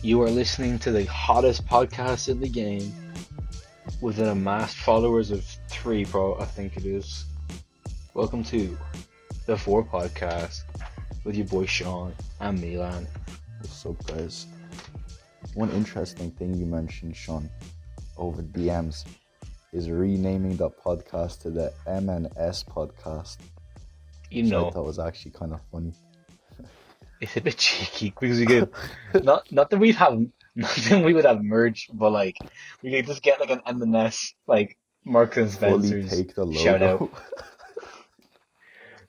You are listening to the hottest podcast in the game with an amassed followers of 3, bro, I think it is. Welcome to the 4 podcast with your boy Sean and Milan. What's up, guys? One interesting thing you mentioned, Sean, over DMs is renaming that podcast to the M&S podcast, You which I know, thought was actually kind of funny. it's a bit cheeky because we could not that we'd have nothing we would have merged, but like we could just get like an M&S like Marks and Fully Spencer's take the shout out.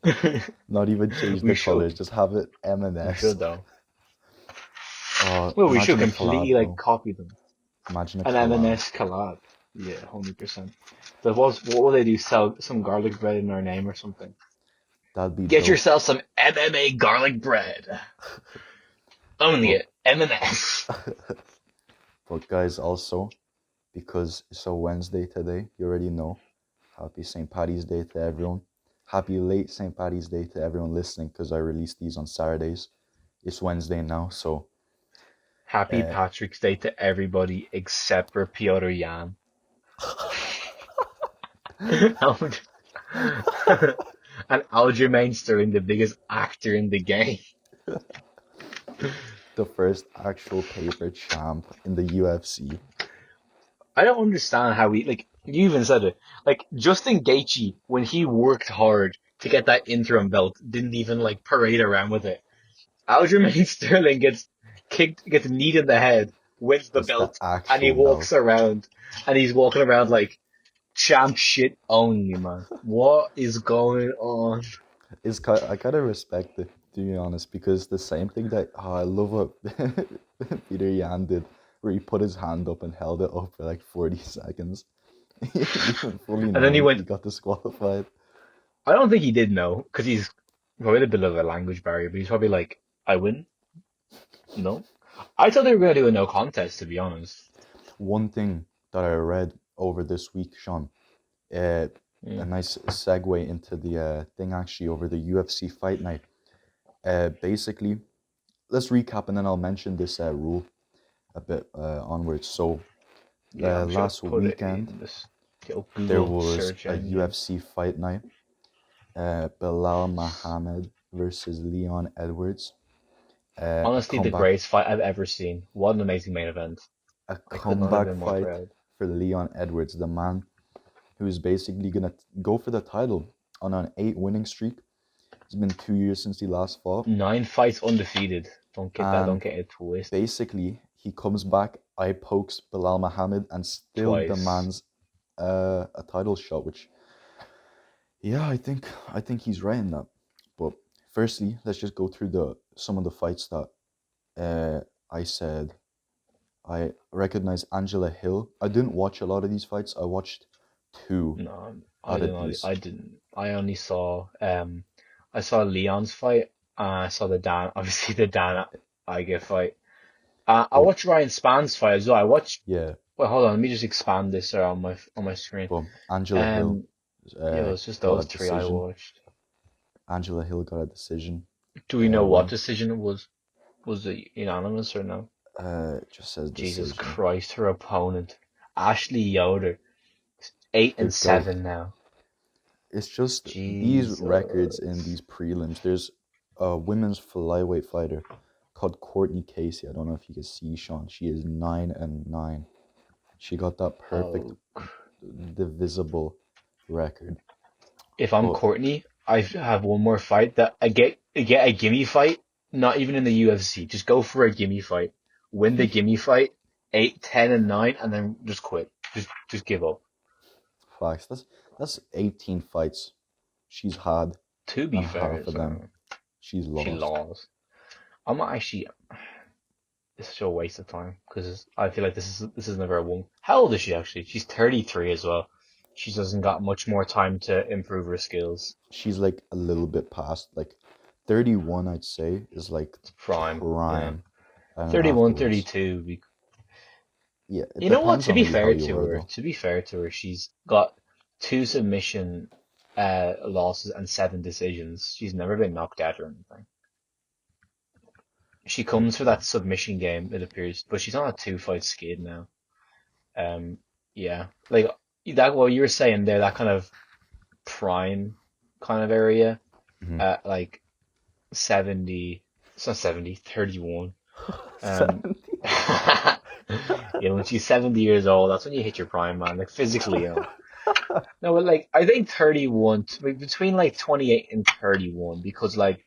logo. Not even change We the should. colors, just have it We M&S. should though. Well, We should imagine a completely collab, like bro. copy them. Imagine a An collab. M&S collab. Yeah, 100%. What will they do? Sell some garlic bread in our name or something? That'd be Get dope. yourself some MMA garlic bread. Only But- at M&S. But guys, also, because it's a Wednesday today, you already know. Happy St. Paddy's Day to everyone. Happy late St. Paddy's Day to everyone listening, because I release these on Saturdays. It's Wednesday now, so Happy Patrick's Day to everybody except for Piotr Jan. And Aljamain Sterling, the biggest actor in the game. the first actual paper champ in the UFC. I don't understand how you even said it. Like, Justin Gaethje, when he worked hard to get that interim belt, didn't even, like, parade around with it. Aljamain Sterling gets kneed in the head, wins the That's the belt, and he actual walks belt. around, and he's walking around like, champ shit only, man. What is going on? I kind of respect it, to be honest, because the same thing that I love what Peter Yan did, where he put his hand up and held it up for like 40 seconds. Even fully And then he knowing went, he got disqualified. I don't think he did know, because he's probably a bit of a language barrier, but he's probably like, I win? No? I thought they were going to do a no contest, to be honest. One thing that I read over this week, Sean, a nice segue into the thing actually over the UFC fight night. Basically, let's recap and then I'll mention this rule a bit onwards. So, Yeah, I'm sure last put it weekend, in this Google there was search a engine. UFC fight night. Belal Muhammad versus Leon Edwards. Honestly, the greatest fight I've ever seen. What an amazing main event. A I could not have comeback been more fight proud. for Leon Edwards, the man who's basically gonna go for the title on an 8 winning streak. It's been 2 years since he last fought. 9 fights undefeated. Don't And get it twisted. basically, he comes back, eye pokes Belal Muhammad, and still Twice. demands a title shot. Which, yeah, I think he's right in that. But firstly, let's just go through some of the fights that I said. I recognize Angela Hill. I didn't watch a lot of these fights. I watched 2 No, out of these. I didn't. I only saw I saw Leon's fight. I saw the Dan Iga fight. I watched Ryan Span's fight as well. I watched. Yeah, Well, hold on. Let me just expand this on my screen. but Angela Hill Yeah, it was just got those a 3 I decision. watched. Angela Hill got a decision. Do we know what win. decision it was? Was it unanimous or no? It just says decision. Jesus Christ, her opponent, Ashley Yoder, 8 and Good 7 now. It's just Jesus. these records in these prelims. There's a women's flyweight fighter called Courtney Casey. I don't know if you can see, Sean. She is 9 and 9. She got that perfect divisible record. If I'm Courtney, I have one more fight that I get a gimme fight. Not even in the UFC. Just go for a gimme fight. Win the gimme fight. 8, 10, and 9, and then just quit. Just give up. Facts. That's 18 fights she's had. To be and fair, half of them she's lost. She lost. I'm not actually. This is a waste of time because I feel like this is never a one. How old is she actually? She's 33 as well. She doesn't got much more time to improve her skills. She's like a little bit past, like 31, I'd say, is like Prime. Yeah. 31, 32. Yeah. You know what? To be fair to her, she's got 2 submission losses and 7 decisions. She's never been knocked out or anything. She comes for that submission game, it appears, but she's on a 2-fight skid now. Yeah, like that. What you were saying there, that kind of prime kind of area, Hmm. like 70, it's not 70, 31. Um, 70. when she's 70 years old, that's when you hit your prime, man. Like physically, No, but like I think 31, between like 28 and 31, because like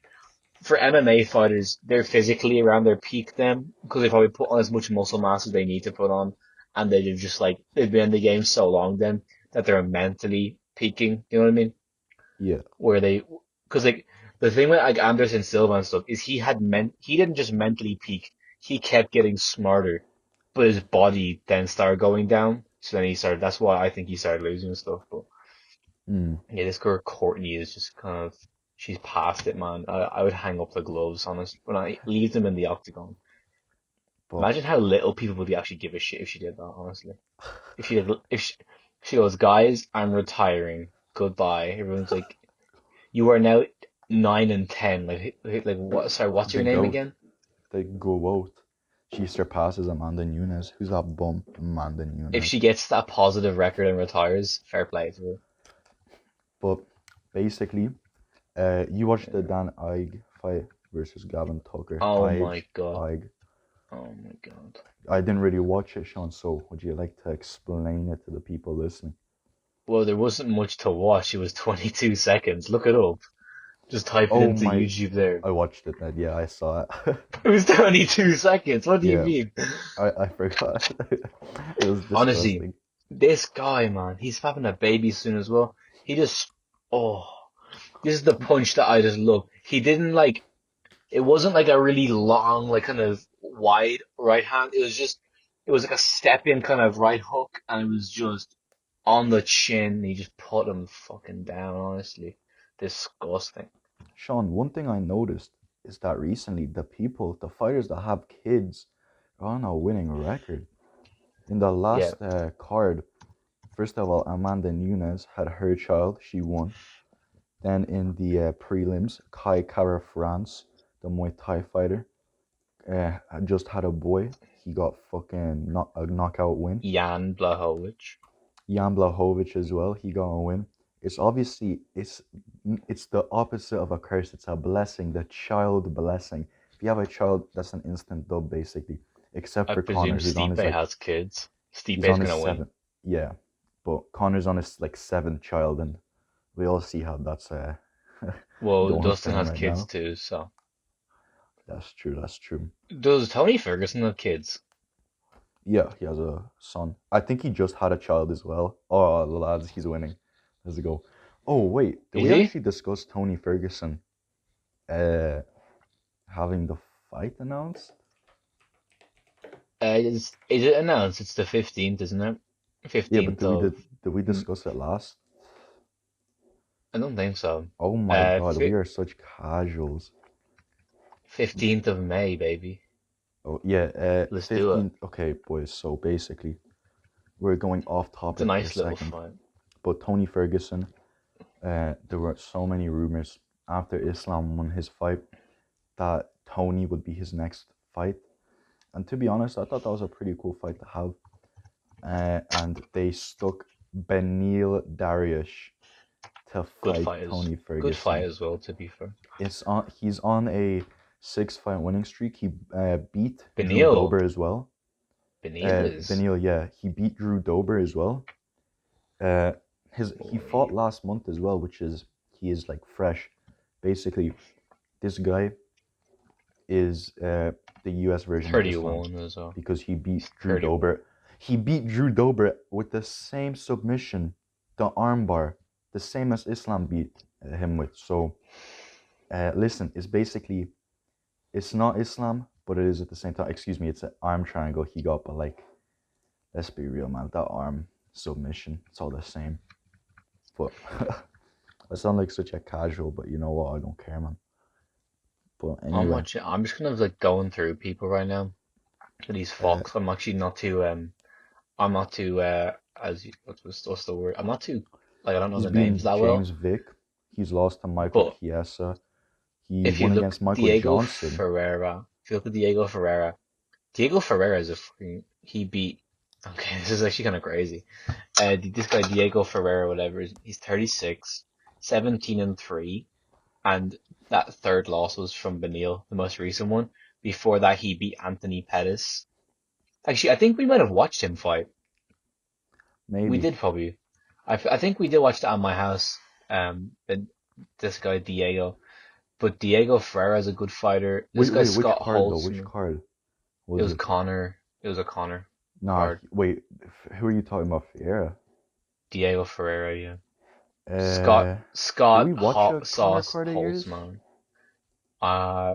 for MMA fighters, they're physically around their peak then, because they probably put on as much muscle mass as they need to put on, and they've just like they've been in the game so long then that they're mentally peaking. You know what I mean? Yeah. Where they, because like the thing with like Anderson Silva and stuff is he didn't just mentally peak, he kept getting smarter, but his body then started going down. So then he started. That's why I think he started losing and stuff. But Mm. yeah, this girl Courtney is just kind of she's past it, man. I would hang up the gloves on us when I leave them in the octagon. But Imagine how little people would actually give a shit if she did that. Honestly, if she goes, guys, I'm retiring. Goodbye. Everyone's like, you are now 9 and 10. Like what? Sorry, what's the your name goat, again? the goat, she surpasses Amanda Nunes. Who's that bum? Amanda If Nunes. she gets that positive record and retires, fair play to her. But basically, you watched the Dan Ige fight versus Gavin Tucker. Oh Ige, my god. Ige. Oh my god. I didn't really watch it, Sean. So would you like to explain it to the people listening? Well, there wasn't much to watch. It was 22 seconds. Look it up. Just type it Oh into my! YouTube there. I watched it. Then yeah, I saw it. It was 22 seconds. What do you Yeah, mean? I forgot. It was Honestly, disgusting. this guy, man, he's having a baby soon as well. He just, oh, this is the punch that I just love. He didn't like, it wasn't like a really long, like kind of wide right hand. It was like a step in kind of right hook, and it was just on the chin. He just put him fucking down, honestly. Disgusting. Sean, one thing I noticed is that recently the fighters that have kids, are on a winning record. In the Yeah, last card, first of all, Amanda Nunes had her child, she won. Then in the prelims, Kai Kara France, the Muay Thai fighter, had just had a boy. He got fucking a knockout win. Jan Blachowicz. Jan Blachowicz as well, he got a win. It's obviously it's the opposite of a curse. It's a blessing, the child blessing. If you have a child, that's an instant dub basically. Except I for presume Connor, who's on Stipe his like has kids. he's Stipe's on his gonna win. seventh. Yeah, but Connor's on his like seventh child, and we all see how that's Well, going for Dustin him has right kids now. too, so. That's true. That's true. Does Tony Ferguson have kids? Yeah, he has a son. I think he just had a child as well. Oh, lads, he's winning. Let's go. Oh wait, did Is we he? actually discuss Tony Ferguson uh having the fight announced? Is it announced? It's the 15th, isn't it? Yeah, but 15th did we of. did did we discuss it last? I don't think so. Oh my Uh, God, we are such casuals. 15th of May, baby. Oh yeah, Let's do it. 15th. Okay, boys. So basically, we're going off It's a topic for a nice little second. fight. But Tony Ferguson, there were so many rumors after Islam won his fight that Tony would be his next fight. And to be honest, I thought that was a pretty cool fight to have. And they stuck Benil Dariush to Good fight fighters. Tony Good fight Ferguson. as well, to be fair. He's on a 6-fight winning streak. He beat Drew Benil. Dober as well. Benil is. Benil, yeah, he beat Drew Dober as well. He fought Boy. last month as well, which is he is like fresh. Basically, this guy is the U.S. version of Islam 31 as well. because he beat He's Drew 31. Dober. He beat Drew Dober with the same submission, the armbar, the same as Islam beat him with. So, listen, it's not Islam, but it is at the same time. Excuse me, it's an arm triangle he got, but like, let's be real, man. That arm submission, it's all the same. But I sound like such a casual, but you know what? I don't care, man. But anyway, I'm just kind of like going through people right now. These uh, Fox. I'm not too what's the word? I'm not too like I don't know he's the names beaten that well. James Vick. He's lost to Michael But Chiesa. He if you won look against Michael Diego Johnson. Ferreira, if you look at Diego Ferreira, Diego Ferreira is he beat. Okay, this is actually kind of crazy. This guy Diego Ferreira, whatever, he's 36, 17-3, and that third loss was from Benil, the most recent one. Before that, he beat Anthony Pettis. Actually, I think we might have watched him fight. We Maybe. did probably. I think we did watch that at my house. But this guy Diego, but Diego Ferreira is a good fighter. This guy Which Scott card though? Which Holtzman. card It was was it? Connor. It was a Connor Nah, card. wait. Who are you talking about? Fiera. Diego Ferreira, yeah. Scott Uh, did we Scott watch a Hot Connor Sauce card of yours? Holtzman.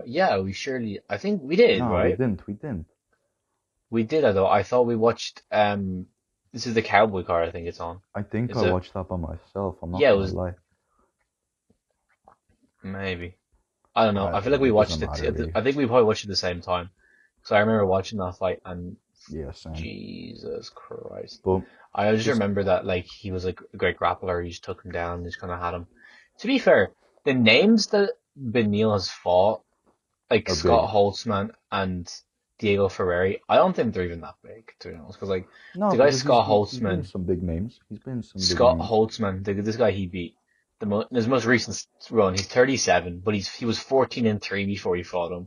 Yeah, we surely. I think we did, No, we right? didn't. We didn't. We did, though. I thought we watched. This is the Cowboy card. I think it's on. I think I It's a watched that by myself. I'm not yeah. It gonna was lie. maybe. I don't know. I feel like we It doesn't watched it. matter really. I think we probably watched it at the same time. So I remember watching that fight, and Yeah, same. Jesus Christ, But I just just remember that like he was like a great grappler. He just took him down. Just kind of had him. To be fair, the names that Benil has fought, like are Scott big. Holtzman and Diego Ferreri, I don't think they're even that big, to be honest. Because like No, the guy because Scott he's been in Holtzman, some big names. He's been in some big Scott names. Holtzman, this guy he beat his most recent run. He's 37, but he was 14-3 before he fought him.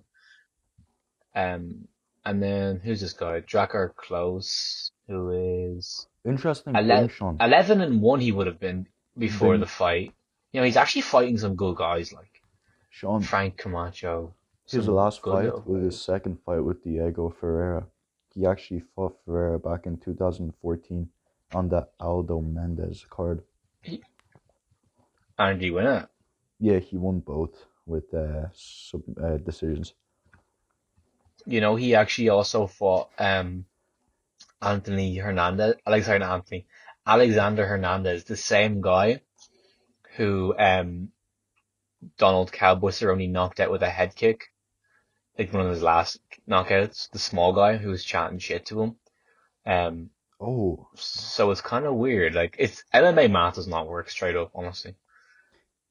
Um, and then who's this guy? Drakkar Close, who is Interesting thing, 11, Sean. 11-1 he would have been before the Ben fight. You know, he's actually fighting some good guys like Sean, Frank Camacho, his some last good fight little was his fighters. second fight with Diego Ferreira. He actually fought Ferreira back in 2014 on the Aldo Mendez card. And he win it. Yeah, he won both with decisions. You know, he actually also fought Anthony Hernandez, Alexander Hernandez, the same guy who Donald Cowboy Cerrone knocked out with a head kick, like one of his last knockouts. The small guy who was chatting shit to him. Um, Oh, so it's kind of weird. Like it's MMA math does not work straight up, honestly.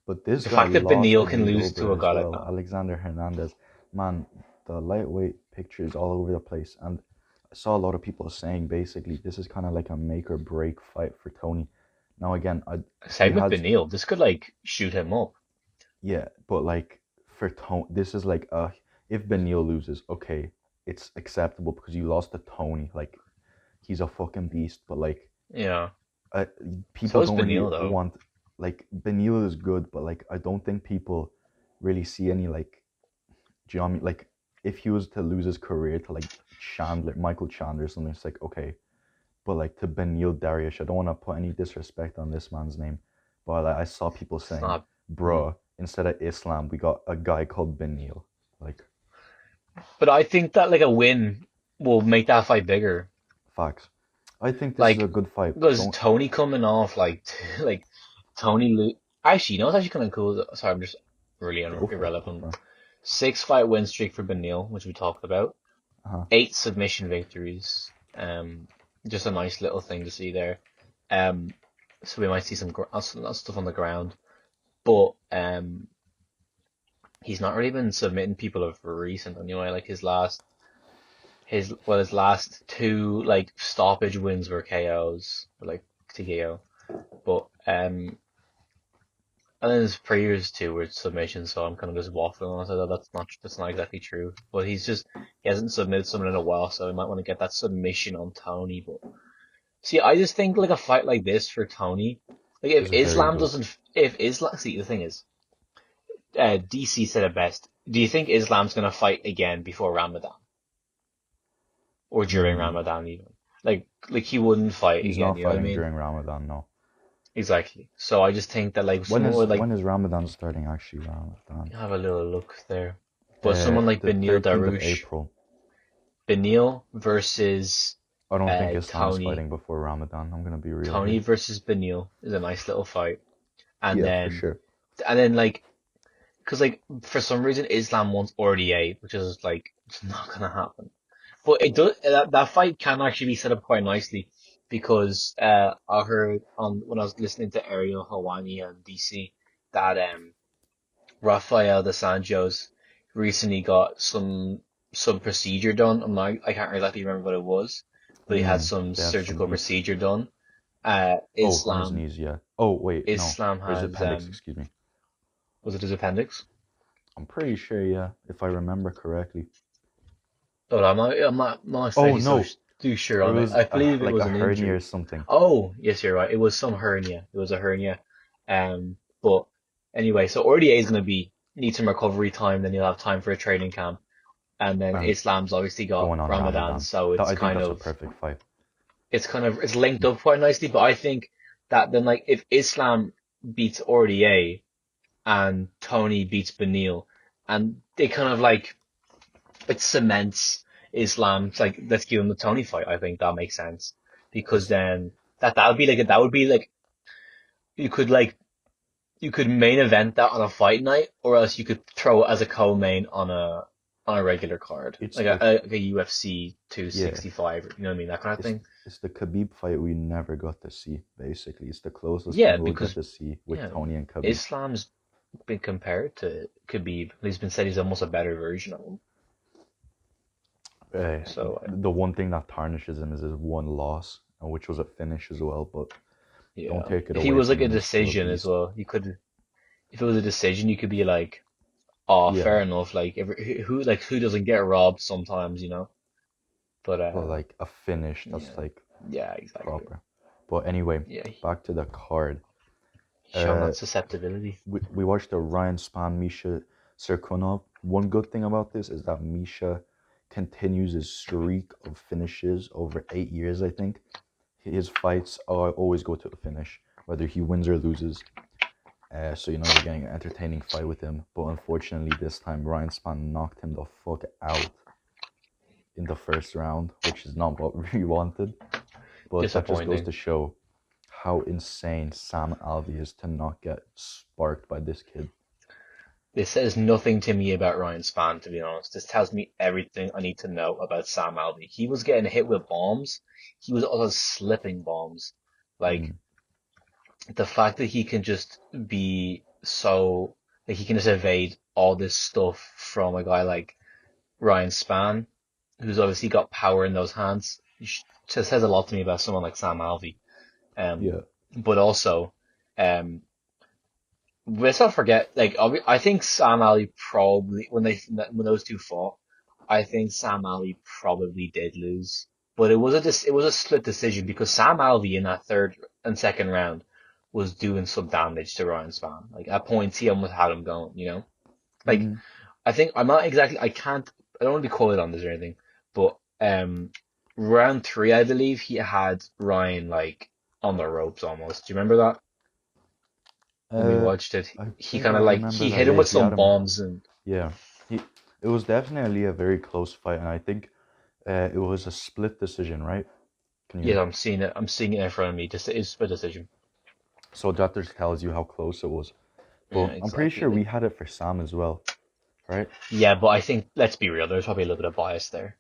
but this The guy fact that lost Beneil to can Nate lose to Ober a as guy like well. that. Alexander Hernandez. Man, the lightweight pictures all over the place. And I saw a lot of people saying basically this is kind of like a make or break fight for Tony. Now again, he Same with has Beneil. This could like shoot him up. yeah, but like for Tony, this is like if Beneil loses, okay, it's acceptable because you lost to Tony. Like he's a fucking beast, but like Yeah. uh, So people is don't really Beneil though. want like Beneil is good, but like I don't think people really see any like. Do you know what I mean? Like if he was to lose his career to like Michael Chandler or something, it's like okay, but like to Beneil Dariush, I don't want to put any disrespect on this man's name, but like, I saw people It's saying, not. "Bruh, instead of Islam, we got a guy called Beneil." Like But I think that like a win will make that fight bigger. facts. I think this is a Like good fight. because Don't. Tony coming off like like Tony actually, you know what's actually kind of cool? Sorry, I'm just really Go for it. Go irrelevant. for it. 6 fight win streak for Beneil, which we talked about. Uh-huh. 8 submission victories. Just a nice little thing to see there. Um, so we might see some stuff on the ground, but he's not really been submitting people of recent anyway. Like his last two like stoppage wins were KOs, or, like TKO. But and then his previous two were submissions, so I'm kind of just waffling on. So that's not exactly true. But he hasn't submitted someone in a while, so he might want to get that submission on Tony. But see, I just think like a fight like this for Tony, like Is very good. If Islam, see the thing is, DC said it best. Do you think Islam's gonna fight again before Ramadan or during Mm, Ramadan even? Like he wouldn't fight he's again. not You know what I fighting mean? during Ramadan, no. Exactly. So I just think that like someone would like When is Ramadan starting? Actually, Ramadan. have a little look there. But someone like The Benil 13th of Darush, April. Benil versus I don't think Islam is Tony, fighting before Ramadan. I'm gonna be real Tony here. versus Benil is a nice little fight. And Yeah, for then, sure. and then like, cause like, for some reason Islam wants RDA, which is like, it's not gonna happen. But it does, that fight can actually be set up quite nicely because, I heard when I was listening to Ariel Hawani and DC that, Rafael dos Anjos recently got some. some procedure done. I can't exactly remember what it was, but he had some They had some surgical deep. procedure done. Oh, on his Islam knees, yeah. Oh, wait, no. Islam Or his has appendix, excuse me. was it his appendix? I'm pretty sure, yeah, if I remember correctly. But I'm not Oh, especially no. too sure It on it. was I believe it like was a an hernia injury. or something. Oh, yes, you're right. It was some hernia. It was a hernia. But anyway, so RDA is going to be need some recovery time. Then you'll have time for a training camp, and then And Islam's obviously got going on Ramadan, Ramadan. so I think that's a perfect fight. it's linked up quite nicely. But I think that then like if Islam beats RDA and Tony beats Benil, and they kind of like it cements Islam. It's like let's give him the Tony fight. I think that makes sense because It's then that would be like you could like you could main event that on a fight night, or else you could throw it as a co-main on a regular card, it's like the a UFC yeah, 265. You know what I mean? That kind of it's thing. it's the Khabib fight we never got to see, basically. It's the closest Yeah, thing we'll get because to see with yeah, Tony and Khabib. Islam's been compared to Khabib. He's been said he's almost a better version of him. Uh, So the one thing that tarnishes him is his one loss, which was a finish as well, but don't yeah, take it if he away was like from a him, he's still a decision as beast. well, you could. If it was a decision, you could be like, oh, Yeah, fair enough. Like, who doesn't get robbed sometimes, But but like a finish that's yeah, like yeah, exactly. proper. But anyway, Yeah, back to the card. shown Uh, that susceptibility. we watched the Ryan Spann Misha Serkunov. One good thing about this is that Misha continues his streak of finishes over 8 years, I think. His fights always go to the finish, whether he wins or loses. So you know you're getting an entertaining fight with him. But unfortunately, this time Ryan Spann knocked him the fuck out in the first round, which is not what we wanted. But that just goes Disappointing. to show how insane Sam Alvey is to not get sparked by this kid. This says nothing to me about Ryan Spann, to be honest. This tells me everything I need to know about Sam Alvey. He was getting hit with bombs. He was also slipping bombs. Like, Mm, the fact that he can just be so, like, he can just evade all this stuff from a guy like Ryan Spann, who's obviously got power in those hands, just says a lot to me about someone like Sam Alvey. Um, yeah. but also, um, let's not forget, like, I think Sam Ali probably, when those two fought, I think Sam Ali probably did lose. But it was a split decision because Sam Alvey in that third and second round was doing some damage to Ryan Spann. Like, at points, he almost had him going. Like, Hmm. I think, I don't want to be quoted on this or anything, but, round three, I believe, he had Ryan, like, on the ropes almost. Do you remember that? When we Uh, watched it, I he think kind I of like remember he that. hit him Yeah, with he had some him. bombs and Yeah, he. It was definitely a very close fight, and I think it was a split decision, right? Can you? yeah, I'm seeing it in front of me. Just it's a decision. So that just tells you how close it was. Yeah, But I'm pretty exactly. sure we Like, had it for Sam as well, right? yeah, but I think let's be real. There's probably a little bit of bias there.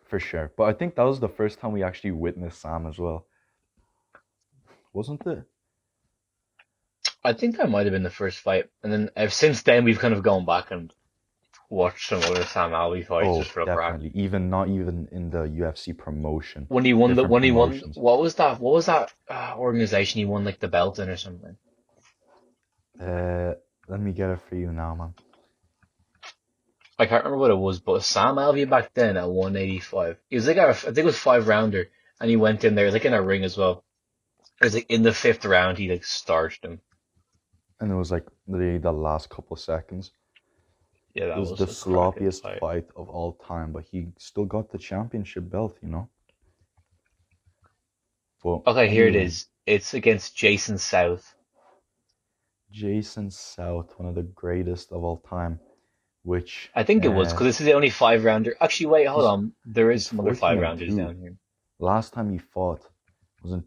For sure. But I think that was the first time we actually witnessed Sam as well, wasn't it? I think that might have been the first fight, and then since then we've kind of gone back and watched some other Sam Alvey fights Oh, just for a crack. definitely. Even not even in the UFC promotion, different When he won, promotions. what was that organization he won like the belt in or something? Uh, Let me get it for you now, man. I can't remember what it was, but Sam Alvey back then at 185, he was like I think it was 5 rounder, and he went in there like in a ring as well. It was like in the fifth round, he like starched him. And it was like the last couple of seconds. Yeah, It that was was the a cracking sloppiest fight. fight of all time, but he still got the championship belt, you know? But Okay, here it anyway, is. It's against Jason South. Jason South, one of the greatest of all time, which I think it was because this is the only 5 rounder. Actually, wait, hold he's on. There is he's some other 14 five and rounders 2. down here. Last time he fought was in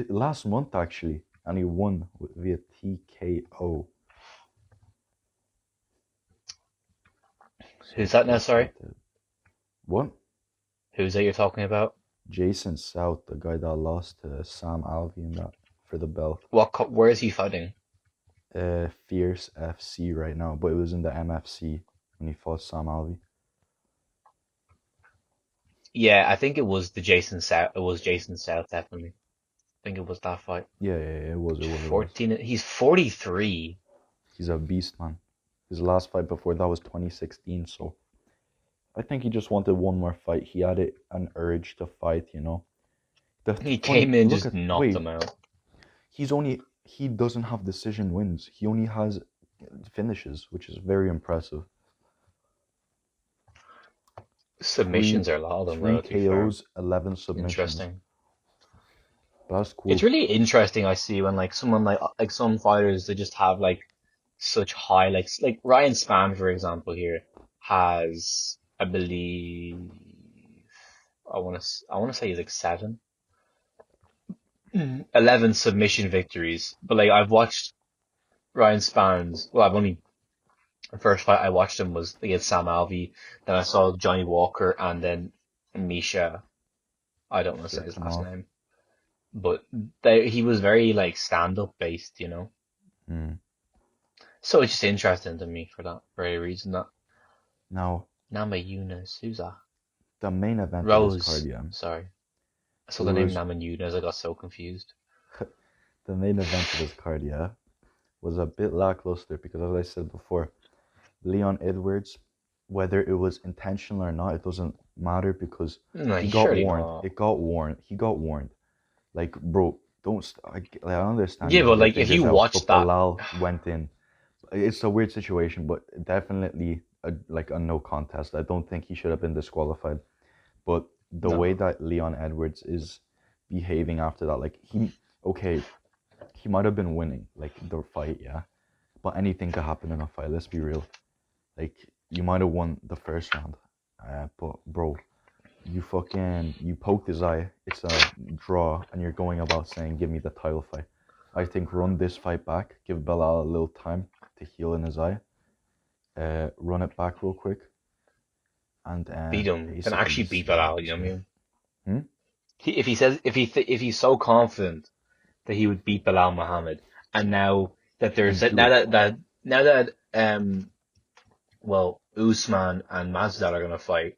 last month actually, and he won via TKO. So Who's that now? let's Sorry, get to what? who's that you're talking about? Jason South, the guy that lost to Sam Alvey in that for the belt. Where is he fighting? Fierce FC right now, but it was in the MFC when he fought Sam Alvey. Yeah, I think it was the Jason South. It was Jason South, definitely. I think it was that fight. Yeah, yeah, yeah, it was. 14. He's 43. He's a beast, man. His last fight before that was 2016, so I think he just wanted one more fight. He had an urge to fight, you know. The He funny came in and look just at knocked wait, him out. he doesn't have decision wins. He only has finishes, which is very impressive. Three Submissions are a lot of them, three bro, to be fair. KOs, 11 submissions. Interesting. That's It's cool. really interesting. I see when like someone like some fighters they just have like such high like Ryan Spann for example here has I believe I want to say he's like 11 submission victories. But like I've watched Ryan Spann's. Well, I've only the first fight I watched him was against Sam Alvey. Then I saw Johnny Walker and then Misha. I don't want to say his last Khimov. name, but he was very like stand up based, you know. Mm. So it's just interesting to me for that very reason. That Now, Nama Yunus, who's that? the main event of this card, Rose. yeah, Sorry, I it saw the name was Nama Yunus. I got so confused. the main event of this card, yeah, was a bit lackluster because, as I said before, Leon Edwards, whether it was intentional or not, it doesn't matter because No, he he's got surely warned. not. It got warned. He got warned. Like, bro, don't. Like, I understand Yeah, you have but your like if fingers you out, watch but that, Belal went in. It's a weird situation, but definitely like a no contest. I don't think he should have been disqualified. But the way no. that Leon Edwards is behaving after that, like okay, he might have been winning like the fight, yeah, but anything could happen in a fight. Let's be real. Like you might have won the first round, but bro, you poked his eye. It's a draw, and you're going about saying, "Give me the title fight." I think run this fight back. Give Belal a little time to heal in his eye. Run it back real quick, and Beat him, then basically actually just beat see what Belal. happens. You know what I Yeah. mean? Hmm? If he says if he's so confident that he would beat Belal Muhammad, and now that there's And do now it. that now that well Usman and Masvidal are gonna fight,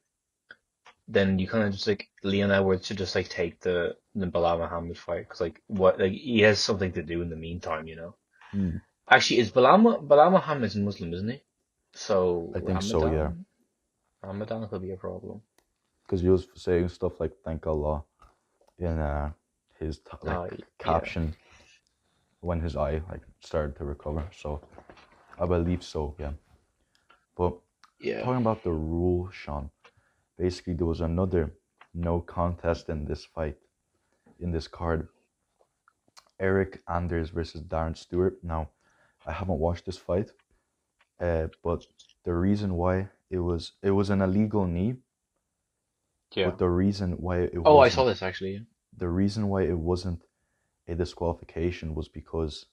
then you kind of just like Leon Edwards should just like take the Belal Muhammad fight because like what like he has something to do in the meantime, you know. Hmm. Actually, is Belal Muhammad's Muslim, isn't he? So I think so. Yeah, Ramadan could be a problem. because he was saying stuff like "Thank Allah" in his like Oh yeah, caption when his eye like started to recover. So I believe so. Yeah. But yeah, talking about the rule, Sean, basically there was another no contest in this fight, in this card. Eric Anders versus Darren Stewart. Now, I haven't watched this fight, but the reason why it was an illegal knee, yeah. but the reason why it Oh, I saw wasn't this actually. the reason why it wasn't a disqualification was because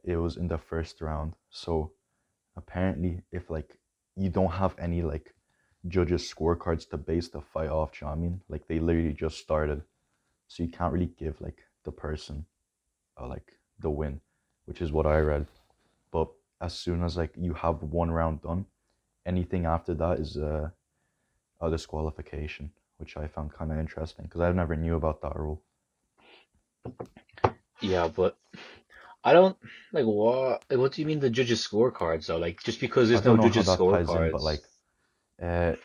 it was in the first round. So apparently, if like you don't have any like judges scorecards to base the fight off, you know what I mean? Like they literally just started, so you can't really give like the person like the win, which is what I read. But as soon as like you have one round done, anything after that is a disqualification, which I found kind of interesting because I never knew about that rule. Yeah, but I don't like what. Like, what do you mean the judges' scorecards though? Like, just because I there's don't no know how judges' that ties in, but scorecards. uh,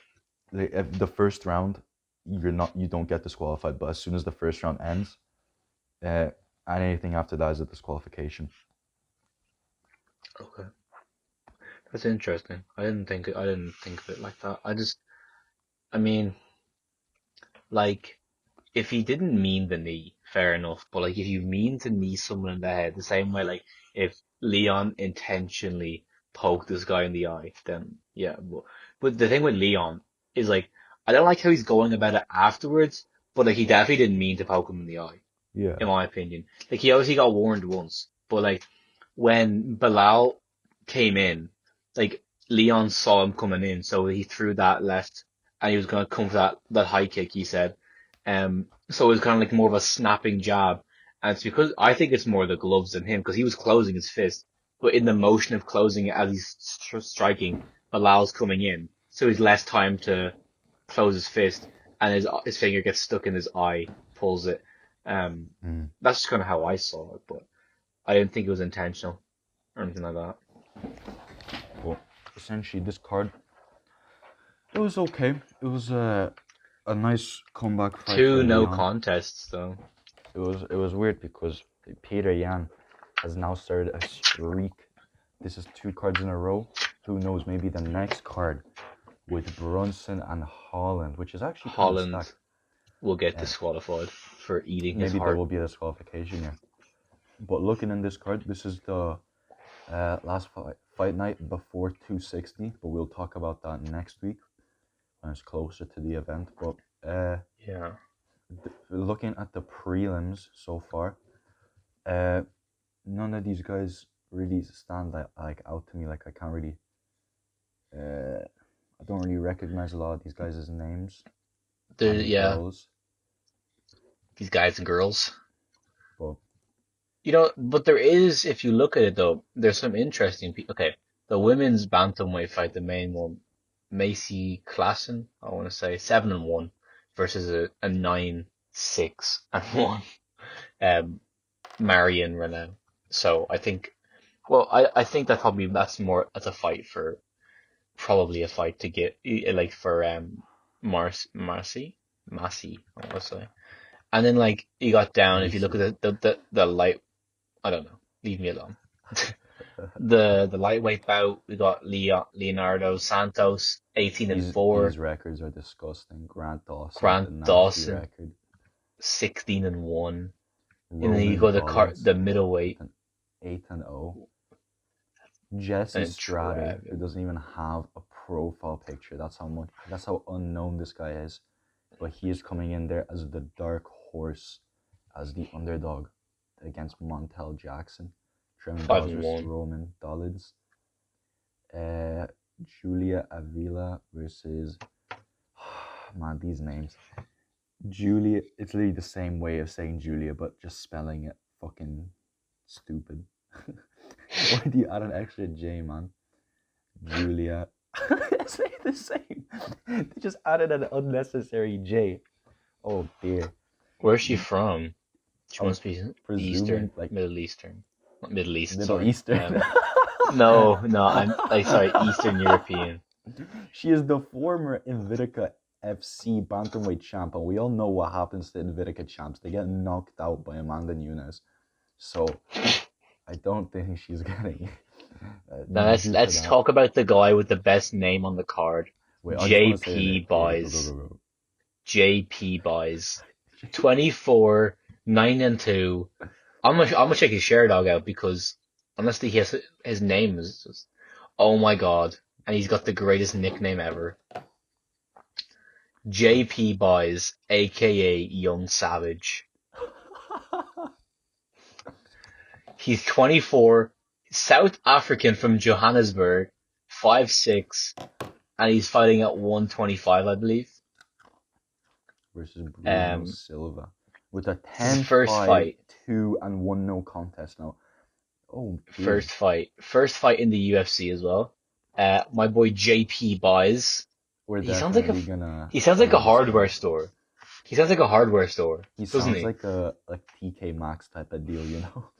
like if the first round, you don't get disqualified, but as soon as the first round ends, uh, anything after that is a disqualification. Okay, that's interesting. I didn't think of it like that. I mean, like, if he didn't mean the knee, fair enough. But like, if you mean to knee someone in the head, the same way, like, if Leon intentionally poked this guy in the eye, then yeah. But the thing with Leon is like, I don't like how he's going about it afterwards. But like, he definitely didn't mean to poke him in the eye, in Yeah, my opinion. Like, he obviously got warned once, but like, when Belal came in, like Leon saw him coming in, so he threw that left, and he was gonna come for that high kick. He said, so it was kind of like more of a snapping jab, and it's because I think it's more the gloves than him because he was closing his fist, but in the motion of closing it as he's striking, Belal's coming in, so he's less time to close his fist, and his finger gets stuck in his eye, pulls it. Um, Mm. that's just kind of how I saw it, but I didn't think it was intentional or anything like that. But essentially, this card, it was okay. It was a nice comeback fight for Two no Leon. contests though. It was weird because Peter Yan has now started a streak. This is 2 cards in a row. Who knows? Maybe the next card with Bronson and Holland, which is actually kind of Holland stacked. will get disqualified for eating his Maybe there heart. will be a disqualification here. But looking in this card, this is the last fight night before 260. But we'll talk about that next week when it's closer to the event. But Yeah. looking at the prelims so far, none of these guys really stand like out to me. Like I can't really, I don't really recognize a lot of these guys' names and Yeah, girls. these guys and girls. But But there is, if you look at it though, there's some interesting people. Okay, the women's bantamweight fight, the main one, Macy Klassen, I want to say 7-1 versus a 9-6-1, Marion Renault. So I think, well, I think that's a fight for probably a fight to get like for Marcy, I want to say. And then like you got down, if you look Macy. at the light, I don't know, leave me alone. The lightweight bout, we got Leonardo Santos, 18 and These 4, records are disgusting. Grant Dawson with a Grant nasty Dawson, record. 16 and 1. And then you Roman go Dollids the middleweight, with an 8-0. Jesse and Strader, who Travis. doesn't even have a profile picture. That's how unknown this guy is. But he is coming in there as the dark horse, as the underdog against Montel Jackson. 5 Tremendous and versus 1. Roman Dollids. Julia Avila versus man, these names. Julia, it's literally the same way of saying Julia, but just spelling it fucking stupid. Why do you add an extra J, man? Julia. It's like the same. They just added an unnecessary J. Oh dear. Where's she from? She I'm must be presuming Eastern, like Middle Eastern. Not Middle East, Middle sorry. Eastern. No, I'm like sorry, Eastern European. She is the former Invitica FC bantamweight champ, and we all know what happens to Invitica champs. They get knocked out by Amanda Nunes. So I don't think she's getting Now let's due to let's that. talk about the guy with the best name on the card. Wait, I just want to say JP it. Wait, go, go, Buys. go, go. JP Buys. 24, 9 and 2. I'm gonna check his share dog out because honestly his name is just, oh my god. And he's got the greatest nickname ever. JP Buys, aka Young Savage. He's 24, South African from Johannesburg, 5'6", and he's fighting at 125, I believe. Versus Bruno Um, Silva with a this is his first 10-5, fight. 2 and 1 no contest now. Oh dear. First fight in the UFC as well. My boy JP Buys. We're He sounds like definitely gonna he sounds like a hardware discuss. store. He sounds like a hardware store, He doesn't sounds he? like a TK Maxx type of deal, you know.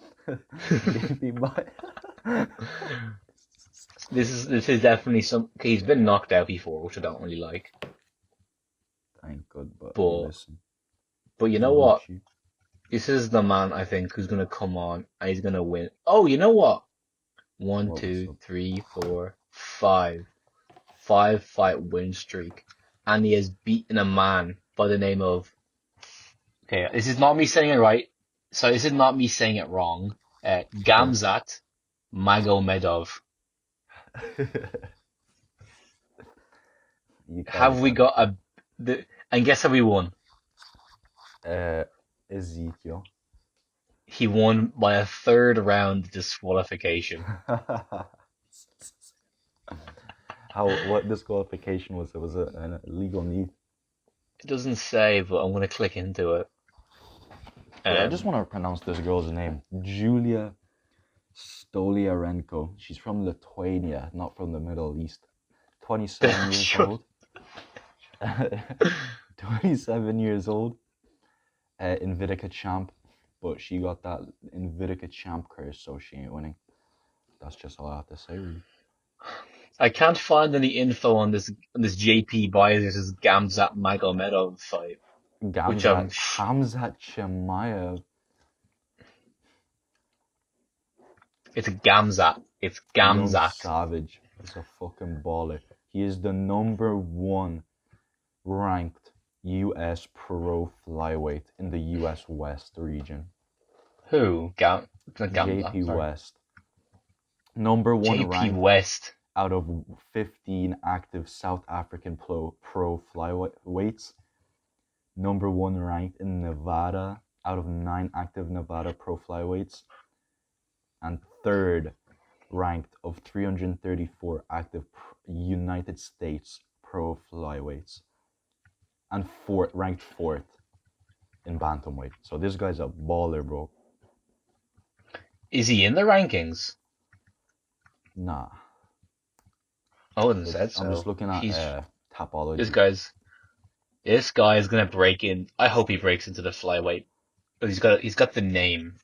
JP Buy. This is definitely some. Okay, he's been knocked out before, which I don't really like. Thank God, but But listen, but you know what? Gucci. This is the man I think who's gonna come on and he's gonna win. Oh, you know what? One, What's two, up? 3, 4, 5. 5-fight win streak, and he has beaten a man by the name of. Okay, this is not me saying it right. So this is not me saying it wrong. Gamzat Magomedov. Have we got and guess how we won? Ezekiel. He won by a third round disqualification. What disqualification was it? Was it an illegal knee? It doesn't say, but I'm gonna click into it. I just want to pronounce this girl's name. Julia Stoliarenko. She's from Lithuania, not from the Middle East. 27 years Shut- old. 27 years old, Invitica champ, but she got that Invitica champ curse, so she ain't winning. That's just all I have to say, really. I can't find any info on this JP Buys versus Gamzat Magomedov fight, which Gamzat Hamzat Chimaev. it's Gamzat. It's Young Gamzat. Savage is a fucking baller. He is the number one ranked US pro flyweight in the US West region. Who? JP Gamzat. Sorry. West. Number one JP ranked West. out of 15 active South African pro flyweights. Number one ranked in Nevada out of 9 active Nevada pro flyweights. And third ranked of 334 active United States pro flyweights. And ranked fourth in bantamweight. So this guy's a baller, bro. Is he in the rankings? Nah. I wouldn't say so. I'm just looking at Tapology. This guy is gonna break in. I hope he breaks into the flyweight. He's got the name.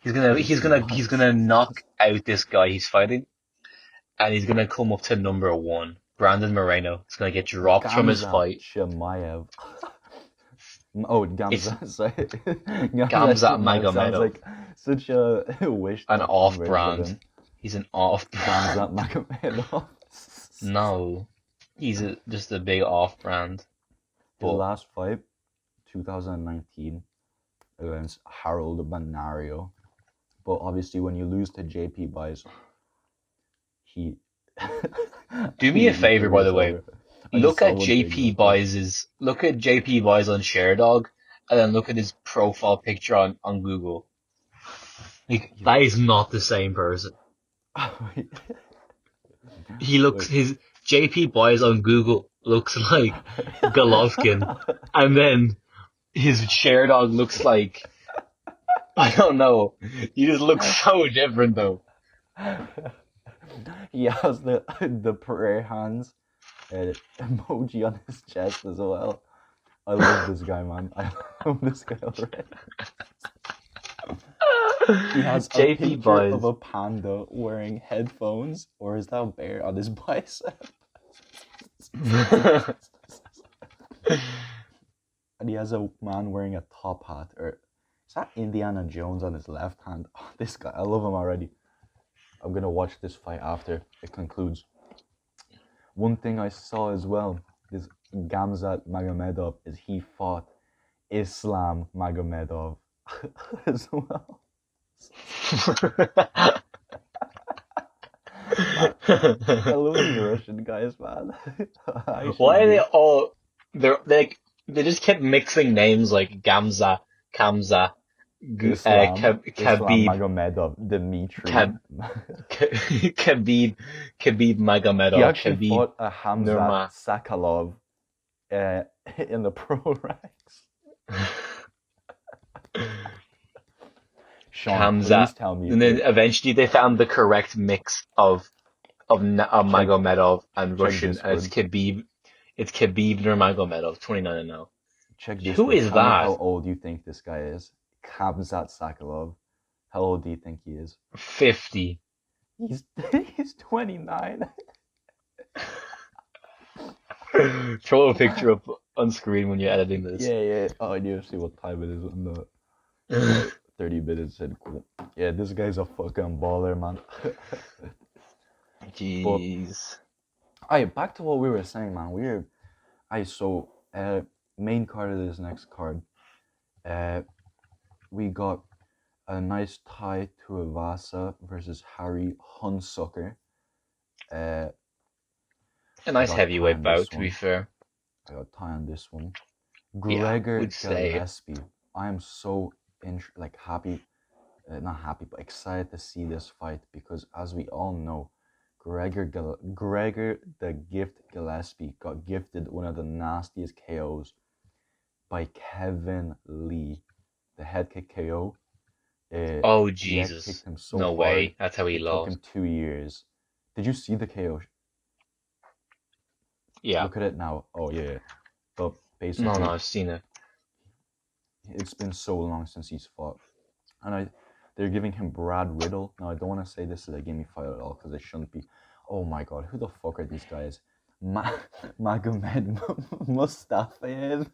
He's gonna knock out this guy he's fighting, and he's gonna come up to number 1. Brandon Moreno is gonna get dropped from his fight. Chimaev. Oh, Gamzat. Sorry. Gamzat Magomedov. Sounds like such a wish. An off-brand. He's an off-brand. Gamzat Magomedov. No, he's just a big off-brand. His last fight, 2019, against Harold Banario. But obviously, when you lose to JP Buys, he. Do me a favor, by the way. Look at JP Buys' on ShareDog, and then look at his profile picture on Google. Like, that is not the same person. His JP Buys on Google looks like Golovkin, and then his ShareDog looks like, I don't know. He just looks so different, though. He has the prayer hands emoji on his chest as well. I love this guy, man. I love this guy already. He has a picture of a panda wearing headphones, or is that a bear on his bicep? And he has a man wearing a top hat, or is that Indiana Jones on his left hand? Oh, this guy, I love him already. I'm gonna watch this fight after it concludes. One thing I saw as well, this Gamzat Magomedov, is he fought Islam Magomedov as well. I love these Russian guys, man. Why are they all? They just kept mixing names like Gamza, Kamza, Islam Khabib Magomedov, Dmitry. Khabib Magomedov. He actually Khabib fought a Hamzat Sakalov in the pro ranks. Sean, please tell me. And then eventually they found the correct mix of Magomedov and Russian, and it's Khabib. It's Khabib Nurmagomedov, 29-0. Check this. Who is that? How old do you think this guy is? Khamzat Sakalov. How old do you think he is? 50. He's 29. Throw a picture up on screen when you're editing this. Yeah. Oh, I need to see what time it is on the 30 minutes. And cool. Yeah, this guy's a fucking baller, man. Jeez. Alright, back to what we were saying, man. Main card of this next card. We got a nice tie to Avasa versus Harry Hansocker. A nice heavyweight bout, to be fair. I got tie on this one. Gregor Gillespie. I am so happy, not happy, but excited to see this fight because, as we all know, Gregor the Gift Gillespie got gifted one of the nastiest KOs by Kevin Lee, the head kick KO. Oh Jesus! Kicked him so no hard, way! That's how he lost. Took him 2 years. Did you see the KO? Yeah. Look at it now. Oh yeah, yeah. But No, no, basically, I've seen it. it's been so long since he's fought, and they're giving him Brad Riddle. Now I don't want to say this is a gimme fight at all because it shouldn't be. Oh my god, who the fuck are these guys? Magomed Mustafayev.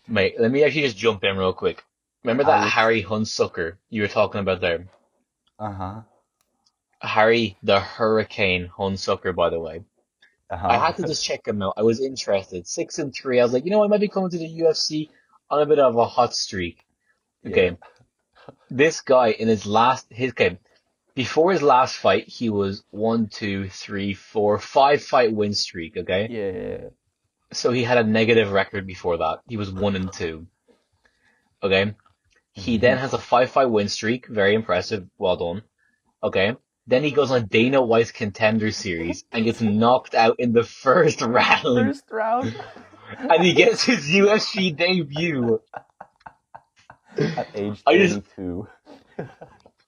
Mate, let me actually just jump in real quick. Remember that Alex. Harry Hunsucker you were talking about there? Uh huh. Harry the Hurricane Hunsucker, by the way. Uh I huh. had to just check him out. I was interested. 6-3. I was like, I might be coming to the UFC on a bit of a hot streak. Yeah. Okay. This guy in his game, before his last fight, he was 5 fight win streak. Okay. Yeah. So he had a negative record before that. He was 1-2. Okay. He Mm-hmm. then has a 5 fight win streak. Very impressive. Well done. Okay. Then he goes on Dana White's Contender Series and gets knocked out in the first round. First round. And he gets his UFC debut. At age I just, 32.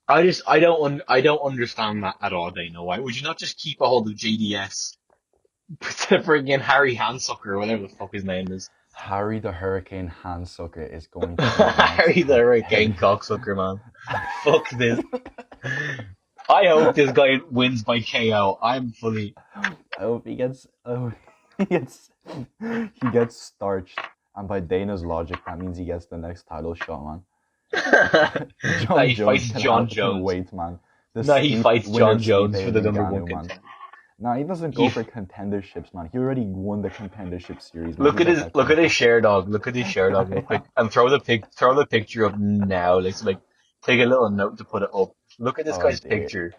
I don't understand that at all, Dana White. Would you not just keep a hold of JDS to bring in Harry Hansocker or whatever the fuck his name is? Harry the Hurricane Hansocker is going to be the next Harry the Hurricane contender. cocksucker, man. Fuck this. I hope this guy wins by KO. I'm fully. I hope he gets. Oh, he gets. He gets starched, and by Dana's logic, that means he gets the next title shot, man. No, John he Jones fights can John can Jones. wait, man. The No, he fights winner John of Jones Stipe for the number one Ngannou, man. contender. Nah, he doesn't go Yeah. for contenderships, man. He already won the contendership series, man. Look Who at got his that look at his contender? share dog. Look at his share dog real quick, and throw the picture up now. Like take a little note to put it up. Look at this Oh guy's dear. picture.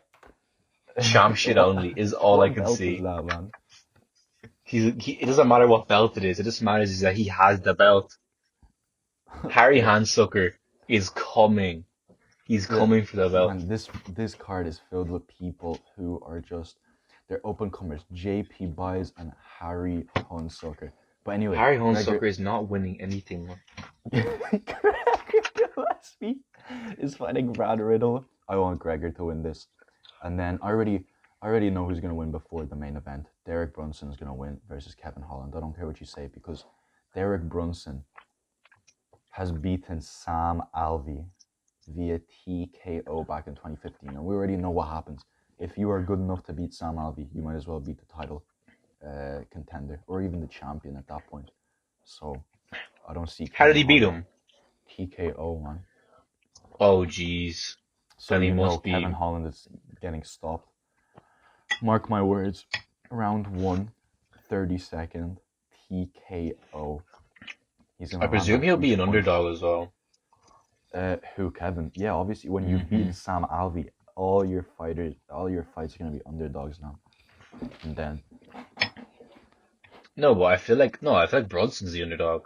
Champ shit what only is all I what can belt is see. that, man? It doesn't matter what belt it is. It just matters is that he has the belt. Harry Yeah, Hansucker is coming. He's yeah, coming for the belt. man. This card is filled with people who are just they're open comers. JP Buys and Harry Hunsucker. But anyway, Harry Gregor Hansucker is not winning anything. Gregor Gillespie is fighting Brad Riddle. I want Gregor to win this, and then I already know who's gonna win before the main event. Derek Brunson is gonna win versus Kevin Holland. I don't care what you say because Derek Brunson has beaten Sam Alvey via TKO back in 2015, and we already know what happens. If you are good enough to beat Sam Alvey, you might as well beat the title contender or even the champion at that point. So I don't see How did Kevin he beat Holland him? TKO, man. Oh, jeez. So Then he you know must Kevin be. Holland is getting stopped. Mark my words. Round 1, 30-second TKO. He's I gonna land presume that he'll be huge an punch. underdog as well. Who, Kevin? Yeah, obviously when you've Hmm. beaten Sam Alvey, all your fights are gonna be underdogs now. And then No, but I feel like Bronson's the underdog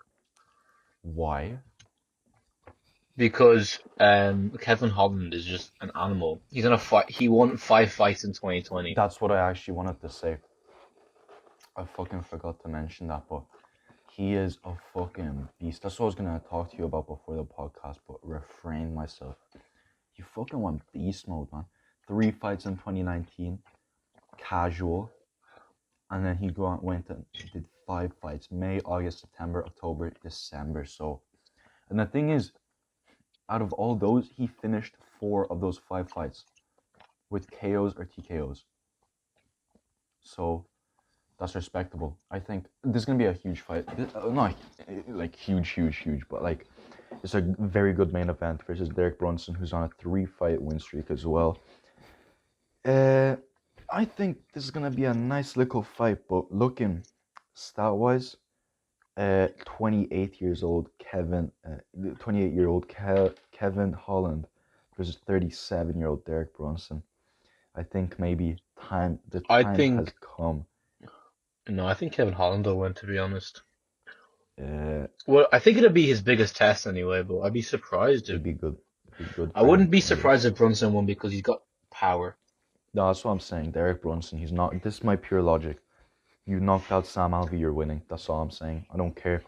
why? because Kevin Holland is just an animal. He's gonna fight. He won 5 fights in 2020. That's what I actually wanted to say. I fucking forgot to mention that, but he is a fucking beast. That's what I was gonna talk to you about before the podcast, but refrain myself. You fucking went beast mode, man. 3 fights in 2019, casual, and then he went and did 5 fights: May, August, September, October, December. So, and the thing is, out of all those, he finished 4 of those 5 fights with KOs or TKOs. So that's respectable. I think this is gonna be a huge fight. Not like huge, but like it's a very good main event versus Derek Brunson, who's on a 3-fight win streak as well. I think this is gonna be a nice little fight, but looking stat-wise, 28 years old Kevin, 28-year-old Kevin Holland versus 37-year-old Derek Brunson. I think maybe the I time has think come. no, I think Kevin Holland will win. To be honest, Uh, well, I think it'll be his biggest test anyway. But I'd be surprised if it'd be good. It'd be good I for him wouldn't to be win this. surprised if Brunson won because he's got power. No, that's what I'm saying. Derek Brunson, he's not. This is my pure logic. You knocked out Sam Alvey, you're winning. That's all I'm saying. I don't care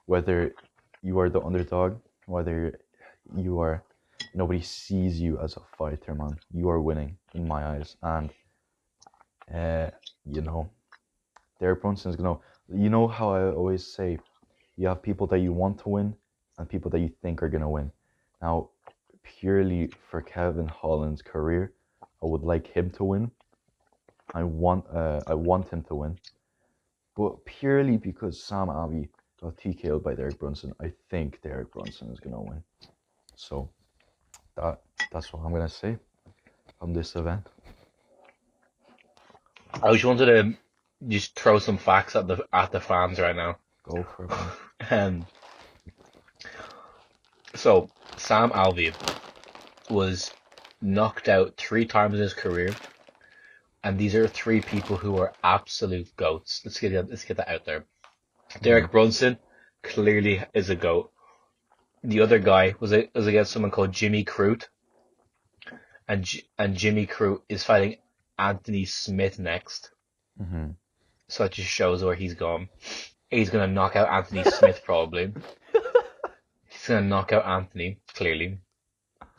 whether you are the underdog, whether you are. Nobody sees you as a fighter, man. You are winning in my eyes, and you know, Derrick Brunson's gonna. You know how I always say, you have people that you want to win, and people that you think are gonna win. Now, purely for Kevin Holland's career, I would like him to win. I want him to win, but purely because Sam Alvey got TKO'd by Derrick Brunson, I think Derrick Brunson is gonna win. So that that's what I'm gonna say on this event. I just wanted to just throw some facts at the fans right now. Go for it, man. Um, so Sam Alvey was knocked out 3 times in his career, and these are 3 people who are absolute goats. Let's get that out there. Mm. Derrick Brunson clearly is a goat. The other guy was against someone called Jimmy Crute, and Jimmy Crute is fighting Anthony Smith next. Mm-hmm. So it just shows where he's gone. He's gonna knock out Anthony Smith probably. He's gonna knock out Anthony, clearly.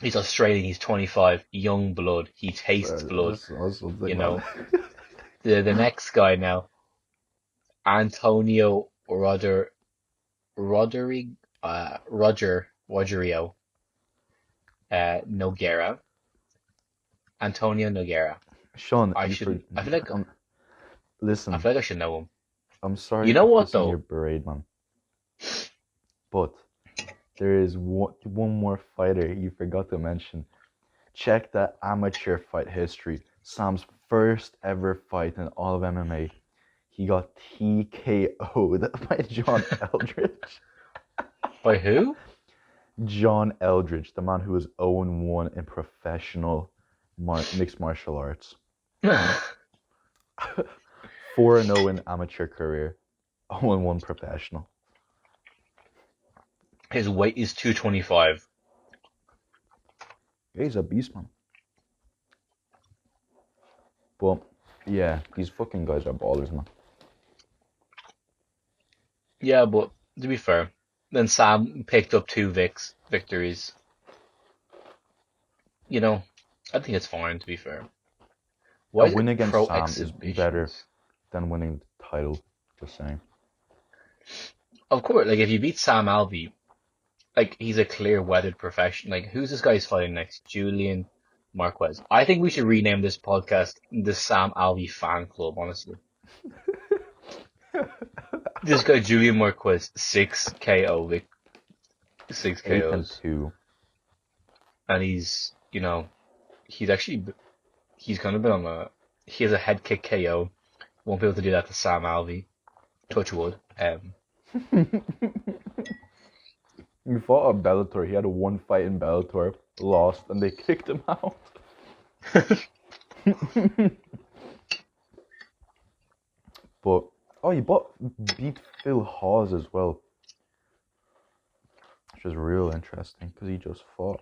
He's Australian, he's 25, young blood. He tastes blood, That's awesome you thing, man. know. The next guy now, Antonio Roderick Rogerio Noguera. Antonio Noguera. Sean, I should I feel like I listen. feel like I should know him. I'm sorry You know to what piss on your though? parade, man. But there is one more fighter you forgot to mention. Check the amateur fight history. Sam's first ever fight in all of MMA. He got TKO'd by John Eldridge. By who? John Eldridge, the man who was 0-1 in professional mixed martial arts. 4-0 in amateur career. 0-1 professional. His weight is 225. Yeah, he's a beast, man. But yeah, these fucking guys are ballers, man. Yeah, but to be fair, then Sam picked up 2 victories. You know, I think it's fine to be fair. A Why is win it against pro Sam is better exhibitions? than winning the title. Just saying. Of course, like if you beat Sam Alvey, like he's a clear weathered professional. Like who's this guy's fighting next? Julian Marquez. I think we should rename this podcast the Sam Alvey Fan Club, honestly. This guy Julian Marquez, 6 KO, 6 8 and KOs. 2. And he's actually, he's kind of been on he has a head kick KO. Won't be able to do that to Sam Alvey. Touch wood. He fought at Bellator. He had a 1 fight in Bellator, lost, and they kicked him out. But he beat Phil Hawes as well, which is real interesting because he just fought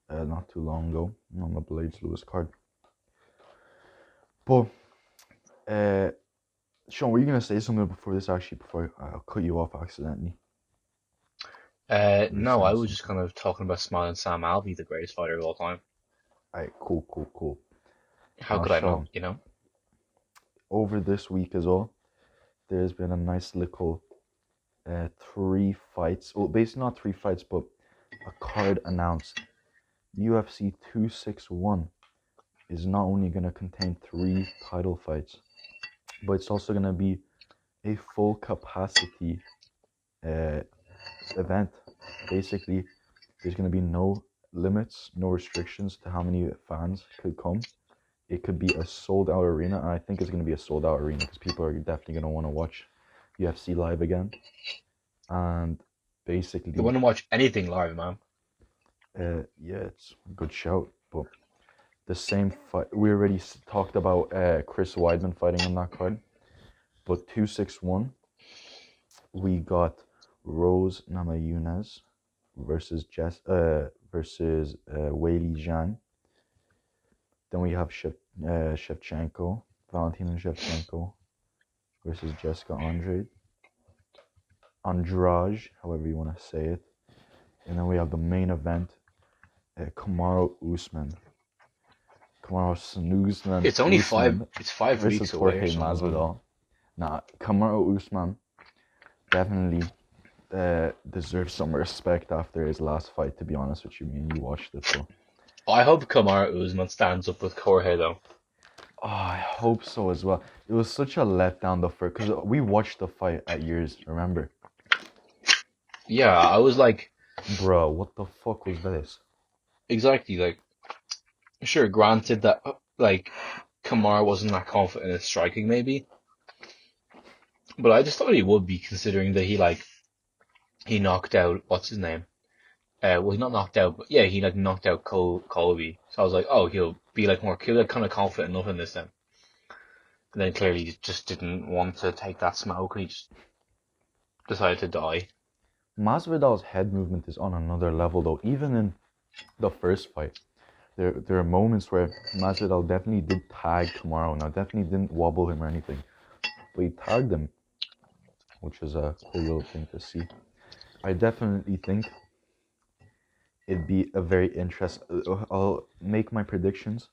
not too long ago on the Blades Lewis card. But Sean, were you gonna say something before I cut you off accidentally? No, I was just kind of talking about smiling Sam Alvey, the greatest fighter of all time. Alright, cool. How Now, could I not, Sean, over this week as well, there's been a nice little 3 fights. Well, basically not 3 fights, but a card announced. UFC 261 is not only going to contain 3 title fights, but it's also going to be a full capacity event. Basically, there's going to be no limits, no restrictions to how many fans could come. It could be a sold out arena, and I think it's going to be a sold out arena because people are definitely going to want to watch UFC live again. And basically, They want to watch anything live, man. yeah, it's a good shout. But the same fight, we already talked about Chris Weidman fighting on that card. But 261, we got Rose Namajunas versus Weili Zhang. Then we have Shevchenko, Valentina Shevchenko versus Jessica Andrade, however you want to say it. And then we have the main event, Kamaru Kamaru It's only five. Usman It's 5 weeks versus away or Jorge something. Masvidal. Nah, Kamaru Usman definitely deserves some respect after his last fight. To be honest with you, you watched it, so. I hope Kamaru Usman stands up with Jorge though. Oh, I hope so as well. It was such a letdown the first because we watched the fight at yours. Remember, Yeah, I was like, bro? What the fuck was this? exactly like, sure, granted that like Kamaru wasn't that confident in his striking maybe, but I just thought he would be considering that he knocked out what's his name? Well, he not knocked out, but yeah, he like knocked out Colby. So I was like, oh, he'll be like more, he'll like kind of confident enough in this then. And then clearly he just didn't want to take that smoke and he just decided to die. Masvidal's head movement is on another level though. Even in the first fight, there are moments where Masvidal definitely did tag Kamaru. Now definitely didn't wobble him or anything, but he tagged him, which is a cool little thing to see. I definitely think it'd be a very interesting. I'll make my predictions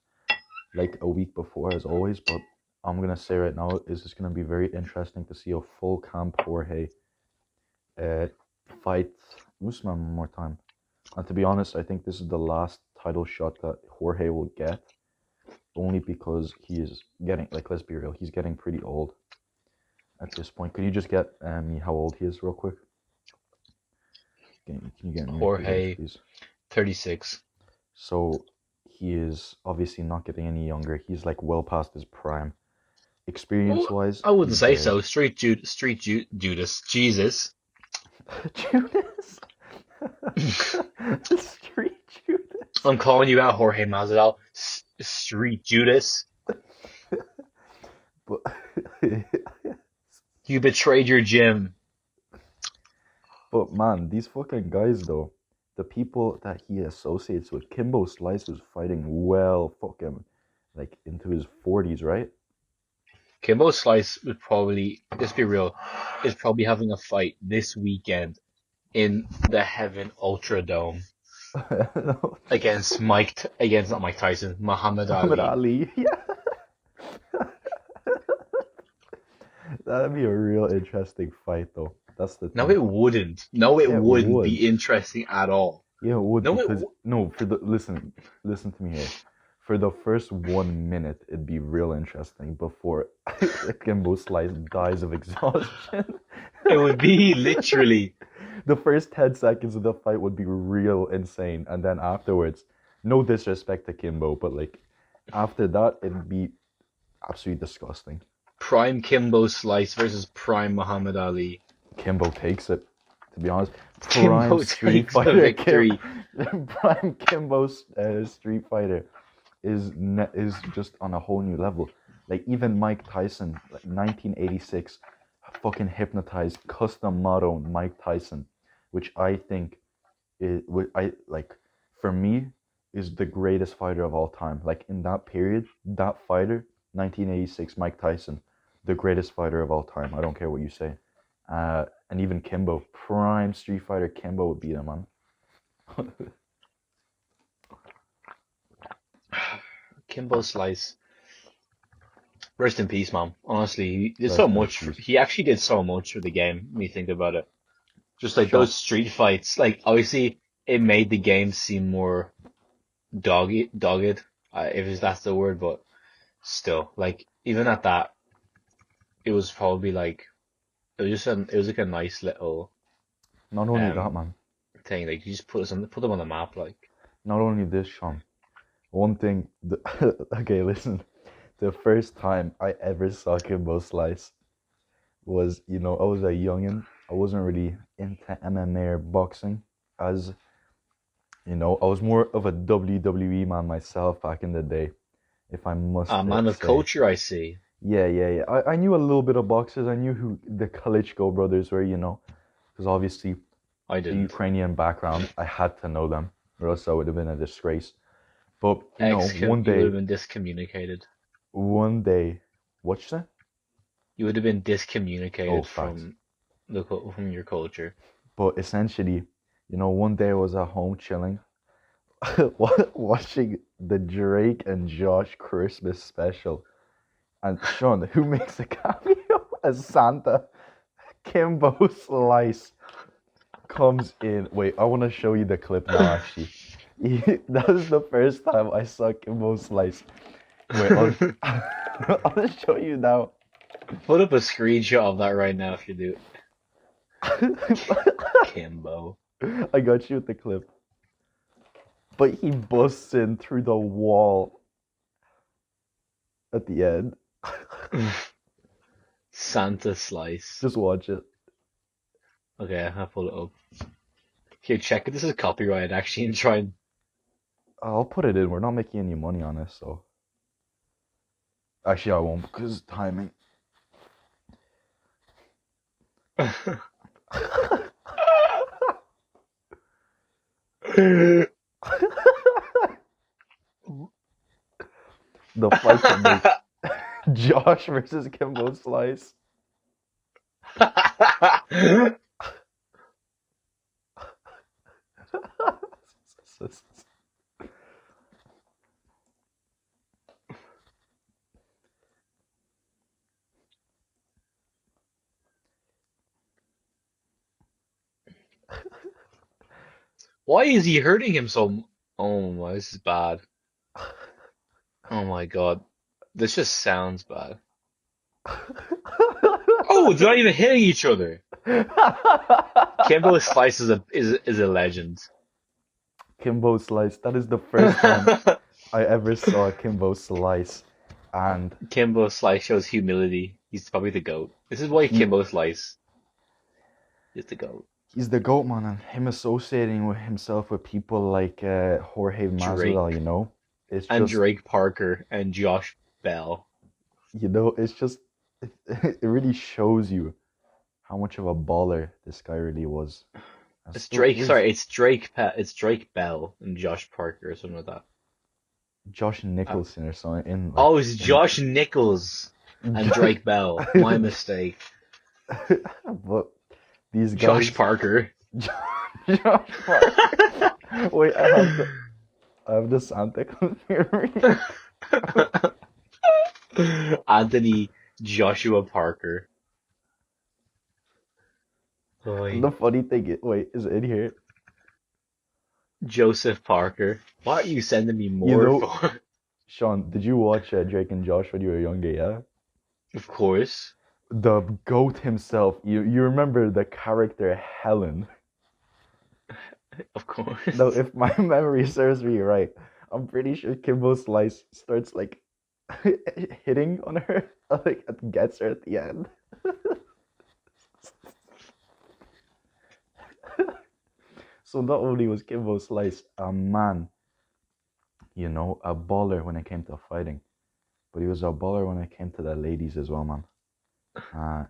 like a week before, as always, but I'm gonna say right now is it's gonna be very interesting to see a full camp Jorge uh, fight Usman one more time. And to be honest, I think this is the last title shot that Jorge will get, only because he is getting, like, let's be real, he's getting pretty old at this point. Could you just get me how old he is real quick? Can you get me your figures, Jorge, please? 36. So he is obviously not getting any younger. He's like well past his prime. Experience Well, wise, I wouldn't he's say there. so. Judas. Jesus. Judas. Street Judas. I'm calling you out, Jorge Masvidal. Street Judas. But You betrayed your gym. but man, these fucking guys though, the people that he associates with, Kimbo Slice was fighting well, fucking like into his 40s, right? Kimbo Slice would probably, let's be real, is probably having a fight this weekend in the Heaven Ultra Dome against not Mike Tyson, Muhammad Muhammad Ali. Ali. Yeah. That'd be a real interesting fight though. That's the No, thing. it wouldn't. No, it Yeah, it wouldn't would. be interesting at all. Yeah, it would No, because no, for the listen to me here. For the first 1 minute, it'd be real interesting before Kimbo Slice dies of exhaustion. it would be literally. The first 10 seconds of the fight would be real insane, and then afterwards, no disrespect to Kimbo, but like after that, it'd be absolutely disgusting. Prime Kimbo Slice versus Prime Muhammad Ali. Kimbo takes it. To be honest, Prime Kimbo Street takes the Fighter victory. Prime Kimbo Street Fighter is just on a whole new level. Like even Mike Tyson, like 1986, fucking hypnotized custom model Mike Tyson, which I think I like for me is the greatest fighter of all time. Like in that period, that fighter, 1986 Mike Tyson, the greatest fighter of all time. I don't care what you say. And even Kimbo, prime Street Fighter Kimbo would beat him, man. Kimbo Slice. Rest in peace, man. Honestly, he did so Rest in much. peace. He actually did so much for the game when you think about it. Just like Sean, those street fights. Like obviously, it made the game seem more dogged. If that's the word, but still, like even at that, it was probably like it was like a nice little not only that, um man. thing. Like you just put them on the map. Like Not only this, Sean. One thing. Okay, listen. The first time I ever saw Kimbo Slice was, I was a youngin. I wasn't really into MMA or boxing, as I was more of a WWE man myself back in the day, if I must a man of say. culture, I see. Yeah, yeah, yeah. I knew a little bit of boxers. I knew who the Klitschko brothers were, because obviously I the didn't. Ukrainian background, I had to know them, or else I would have been a disgrace. But You would have been discommunicated. one day, what's that? You would have been Oh, discommunicated facts. from from your culture. But essentially, one day I was at home chilling, watching the Drake and Josh Christmas special. And Sean, who makes a cameo as Santa? Kimbo Slice comes in. Wait, I want to show you the clip now, actually. That was the first time I saw Kimbo Slice. Wait, I'll show you now. Put up a screenshot of that right now if you do. Kimbo. I got you with the clip. But he busts in through the wall at the end. Santa Slice. Just watch it. Okay, I'll pull it up. Here, check if this is copyrighted actually and try and... I'll put it in. We're not making any money on this, so. Actually, I won't because timing. The fight that makes Josh versus Kimbo Slice. Why is he hurting him so... Oh my, this is bad. Oh my god. This just sounds bad. Oh, they're not even hitting each other. Kimbo Slice is a legend. Kimbo Slice. That is the first time I ever saw Kimbo Slice. And Kimbo Slice shows humility. He's probably the GOAT. This is why Kimbo Slice is the GOAT. he's the GOAT, man, and him associating with himself with people like Jorge Masvidal, you know? It's And just, Drake Parker and Josh Bell. you know, it's just, it really shows you how much of a baller this guy really was. And It's still Drake, is. sorry, it's Drake Bell and Josh Parker or something like that. Josh Nicholson or something. In like, Oh, it's Josh Nichols and Drake Bell. My mistake. But these guys. Josh Parker. Josh Parker. Wait, I have the Santa conspiracy. Anthony Joshua Parker. Boy. The funny thing is, wait, is it in here? Joseph Parker. Why are you sending me more You know- for? Sean, did you watch Drake and Josh when you were younger? Yeah. Of course. The GOAT himself. You remember the character Helen? Of course. No, if my memory serves me right, I'm pretty sure Kimbo Slice starts like hitting on her, like gets her at the end. So not only was Kimbo Slice a man, you know, a baller when it came to fighting, but he was a baller when it came to the ladies as well, man.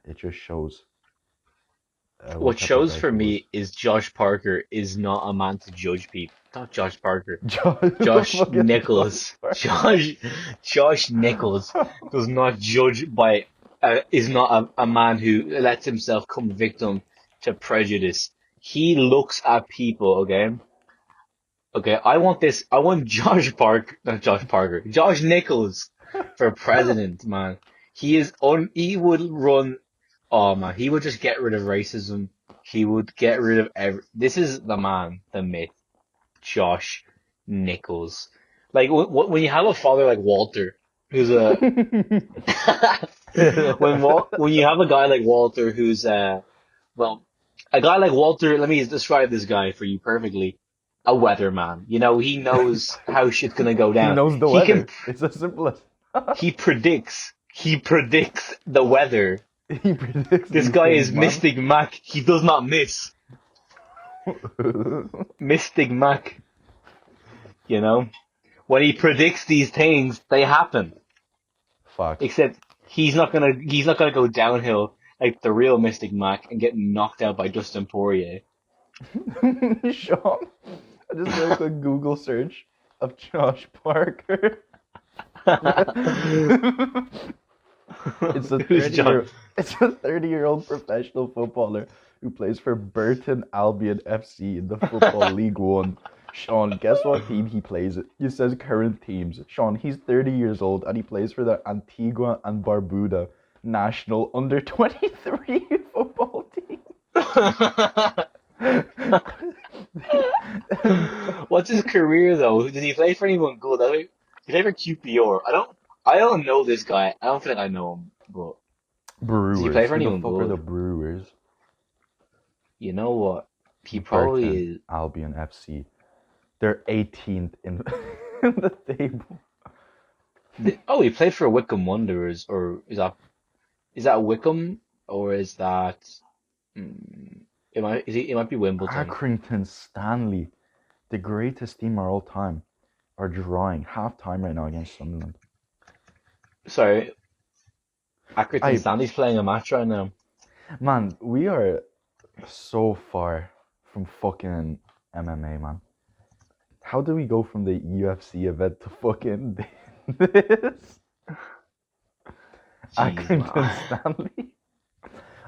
It just shows. What type of shows guy for he me is Josh Parker is not a man to judge people. Not Josh Parker. was. Josh Fucking Nichols. Josh Nichols does not judge by, is not a man who lets himself come victim to prejudice. He looks at people, okay? Okay, I want Josh Nichols for president, man. He would run, oh man, he would just get rid of racism. He would get rid of this is the man, the myth. Josh Nichols. Like, when you have a father like Walter, who's a, when you have a guy like Walter who's, well, a guy like Walter, let me describe this guy for you perfectly. A weatherman. You know, he knows how shit's gonna go He down. knows the He weather. It's as simple as he predicts the weather. he predicts. This these guy things, is man. Mystic Mac. He does not miss. Mystic Mac. You know? When he predicts these things, they happen. Fuck. Except he's not gonna go downhill like the real Mystic Mac and get knocked out by Dustin Poirier. Sean, I just did a quick Google search of Josh Parker. It's a Who's 30-year-old professional footballer who plays for Burton Albion FC in the Football League One. Sean, guess what team he plays? He says current teams. Sean, he's 30 years old and he plays for the Antigua and Barbuda national under 23 football team. What's his career though? Did he play for anyone good? He played for QPR. I don't know this guy. I don't think I know him. But does he play Brewers. for Who the anyone fuck are the good? Brewers? You know what? He probably Burton is. Albion FC. They're 18th in, in the table. Oh, he played for Wickham Wanderers, or is that Wickham, or is that? Mm, it might be Wimbledon. Accrington Stanley, the greatest team of all time, are drawing half time right now against Sunderland. Sorry, Accrington I Stanley's playing a match right now. Man, we are so far from fucking MMA, man. How do we go from the UFC event to fucking this? Jeez, Accrington man. Stanley.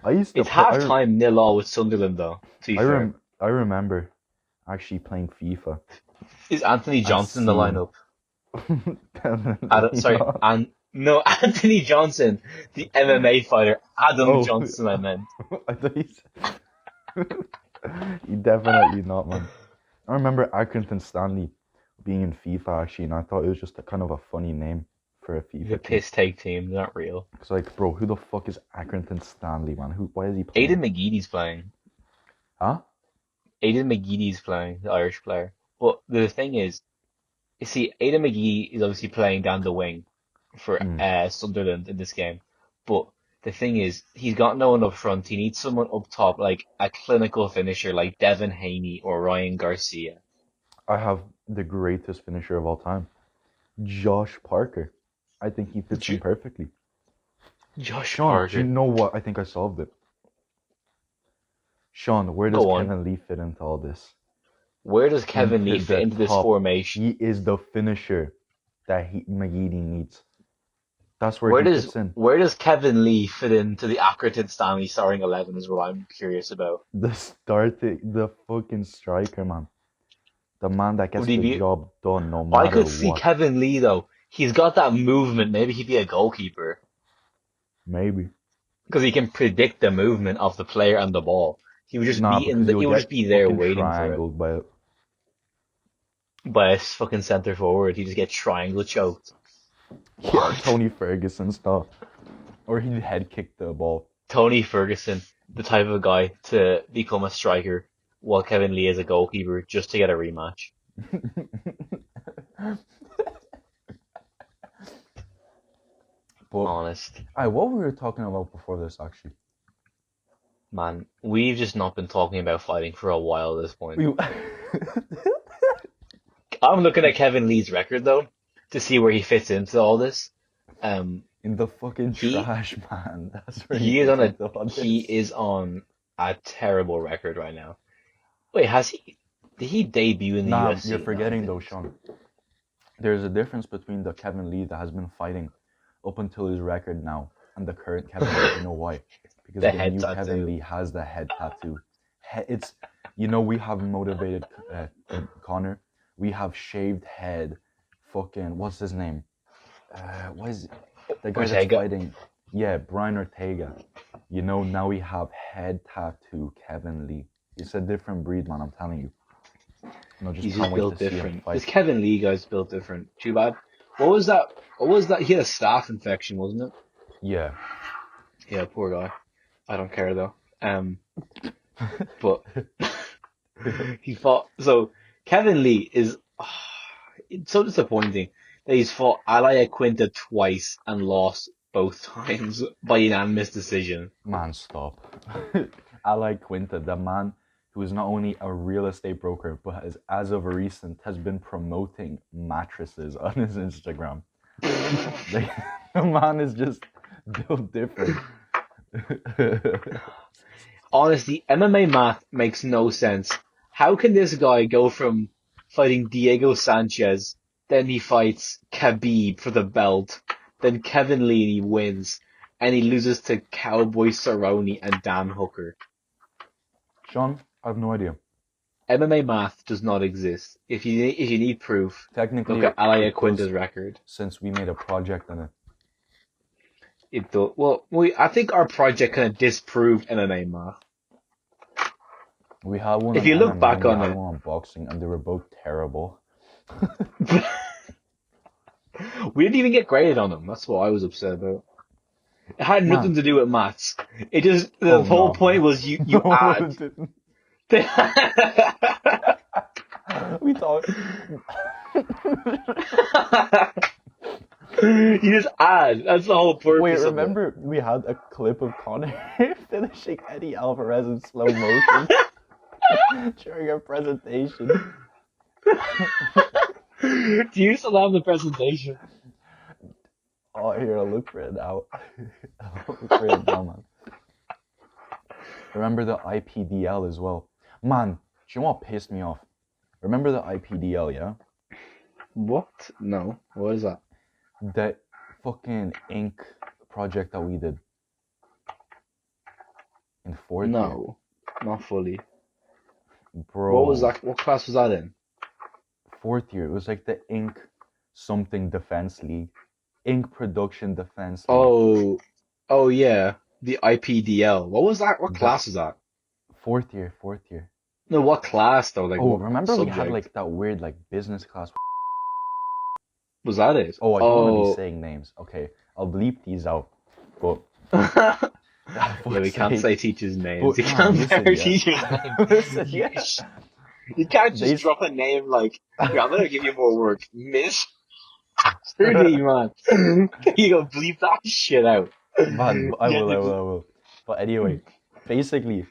I used to It's play. half time 0-0 with Sunderland though, to be fair. I remember actually playing FIFA Is Anthony and Johnson in the seeing. lineup? Definitely Sorry, not. and no, Anthony Johnson, the MMA fighter. Adam Oh, Johnson, I meant. I thought he definitely not, man. I remember Accrington Stanley being in FIFA actually, and I thought it was just a kind of a funny name for a The FIFA team. piss take team, they're not real. It's like, bro, who the fuck is Accrington Stanley, man? Why is he playing? Aidan McGeady's playing. Huh? Aidan McGeady's playing, the Irish player. But the thing is, you see, Aidan McGeady is obviously playing down the wing for Mm. Sunderland in this game. But the thing is, he's got no one up front. He needs someone up top, like a clinical finisher like Devin Haney or Ryan Garcia. I have the greatest finisher of all time, Josh Parker. I think he fits in J- perfectly. Josh Sean, do you Parker. know what? I think I solved it. Sean, where does Go on. Kevin Lee fit into all this? Where does Kevin Lee fit the into this top. formation? He is the finisher that McGeady needs. That's where Where he does fits in. where does Kevin Lee fit into the Accrington Stanley starting 11 is what I'm curious about. The fucking striker, man. The man that gets Would he the be? job done no I matter could see what. Kevin Lee though. He's got that movement. Maybe he'd be a goalkeeper Maybe. because he can predict the movement of the player and the ball. He would just Nah, be because you'll he would just get be there fucking waiting for it. triangled by it. By a fucking centre forward, he just get triangle choked. Yeah, Tony Ferguson stuff. Or he'd head kick the ball. Tony Ferguson, the type of guy to become a striker, while Kevin Lee is a goalkeeper, just to get a rematch. But Honest. what were we talking about before this actually? Man, we've just not been talking about fighting for a while at this point. We I'm looking at Kevin Lee's record though to see where he fits into all this. in the fucking He trash, man. That's where he is fits on a into all he this. is on a terrible record right now. Wait, has he? Did he debut in the Nah, UFC? you're No, he forgetting though, didn't. Sean. There's a difference between the Kevin Lee that has been fighting up until his record now and the current Kevin Lee. You know why? Because The the head new Kevin tattoo. Lee has the head tattoo. It's, we have motivated Connor. We have shaved head. Fucking, what's his name? What is it? The guy that's Ortega. fighting? Yeah, Brian Ortega. Now we have head tattoo Kevin Lee. It's a different breed, man, I'm telling you. Just He's can't just wait built to see him different. fight. This Kevin Lee guy's built different. Too bad. What was that? What was that? He had a staph infection, wasn't it? Yeah. Yeah, poor guy. I don't care though. But he fought. So Kevin Lee is. It's so disappointing that he's fought Alaya Quinta twice and lost both times by unanimous decision. Man, stop. I like Quinta, the man who is not only a real estate broker, but as of recent has been promoting mattresses on his Instagram. The man is just built different. Honestly, MMA math makes no sense. How can this guy go from fighting Diego Sanchez, then he fights Khabib for the belt, then Kevin Lee and he wins, and he loses to Cowboy Cerrone and Dan Hooker? Sean, I have no idea. MMA math does not exist. If you need proof, look Technically, at Alaya it does Quinta's record. since we made a project on it. It do, well, I think our project kind of disproved MMA math. We had one If on you look MMA and back we on had it, one on boxing, and they were both terrible. we didn't even get graded on them. That's what I was upset about. It had Man, nothing to do with maths. It just the oh whole no, point was you no, add. it didn't. you We thought. just add. That's the whole Wait, purpose of it. remember we had a clip of Connor finishing Eddie Alvarez in slow motion during our presentation? Do you still have the presentation? Oh, here, I'll look for it now. I'll look for it now, man. Remember the IPDL as well. Man, do you know what pissed me off? Remember the IPDL, yeah? What? No. What is that? That fucking ink project that we did in fourth year. No, not fully. Bro. What was that? What class was that in? Fourth year. It was like the ink something defense league. Ink production defense league. Oh yeah. The IPDL. What was that? What That class is that? fourth year. No, what class though? Like Oh, what remember we had subject? like that weird like business class. Was that it? Oh, I don't want to be saying names. Okay, I'll bleep these out. But Yeah, we fuck's can't sake. say teachers' names. But You man, can't listen, say yeah. teachers' names. Listen, You, yeah. you can't just They drop a name like, yeah, I'm gonna give you more work. Miss 30, man. You go bleep that shit out. Man, I Yeah, will. But anyway, basically,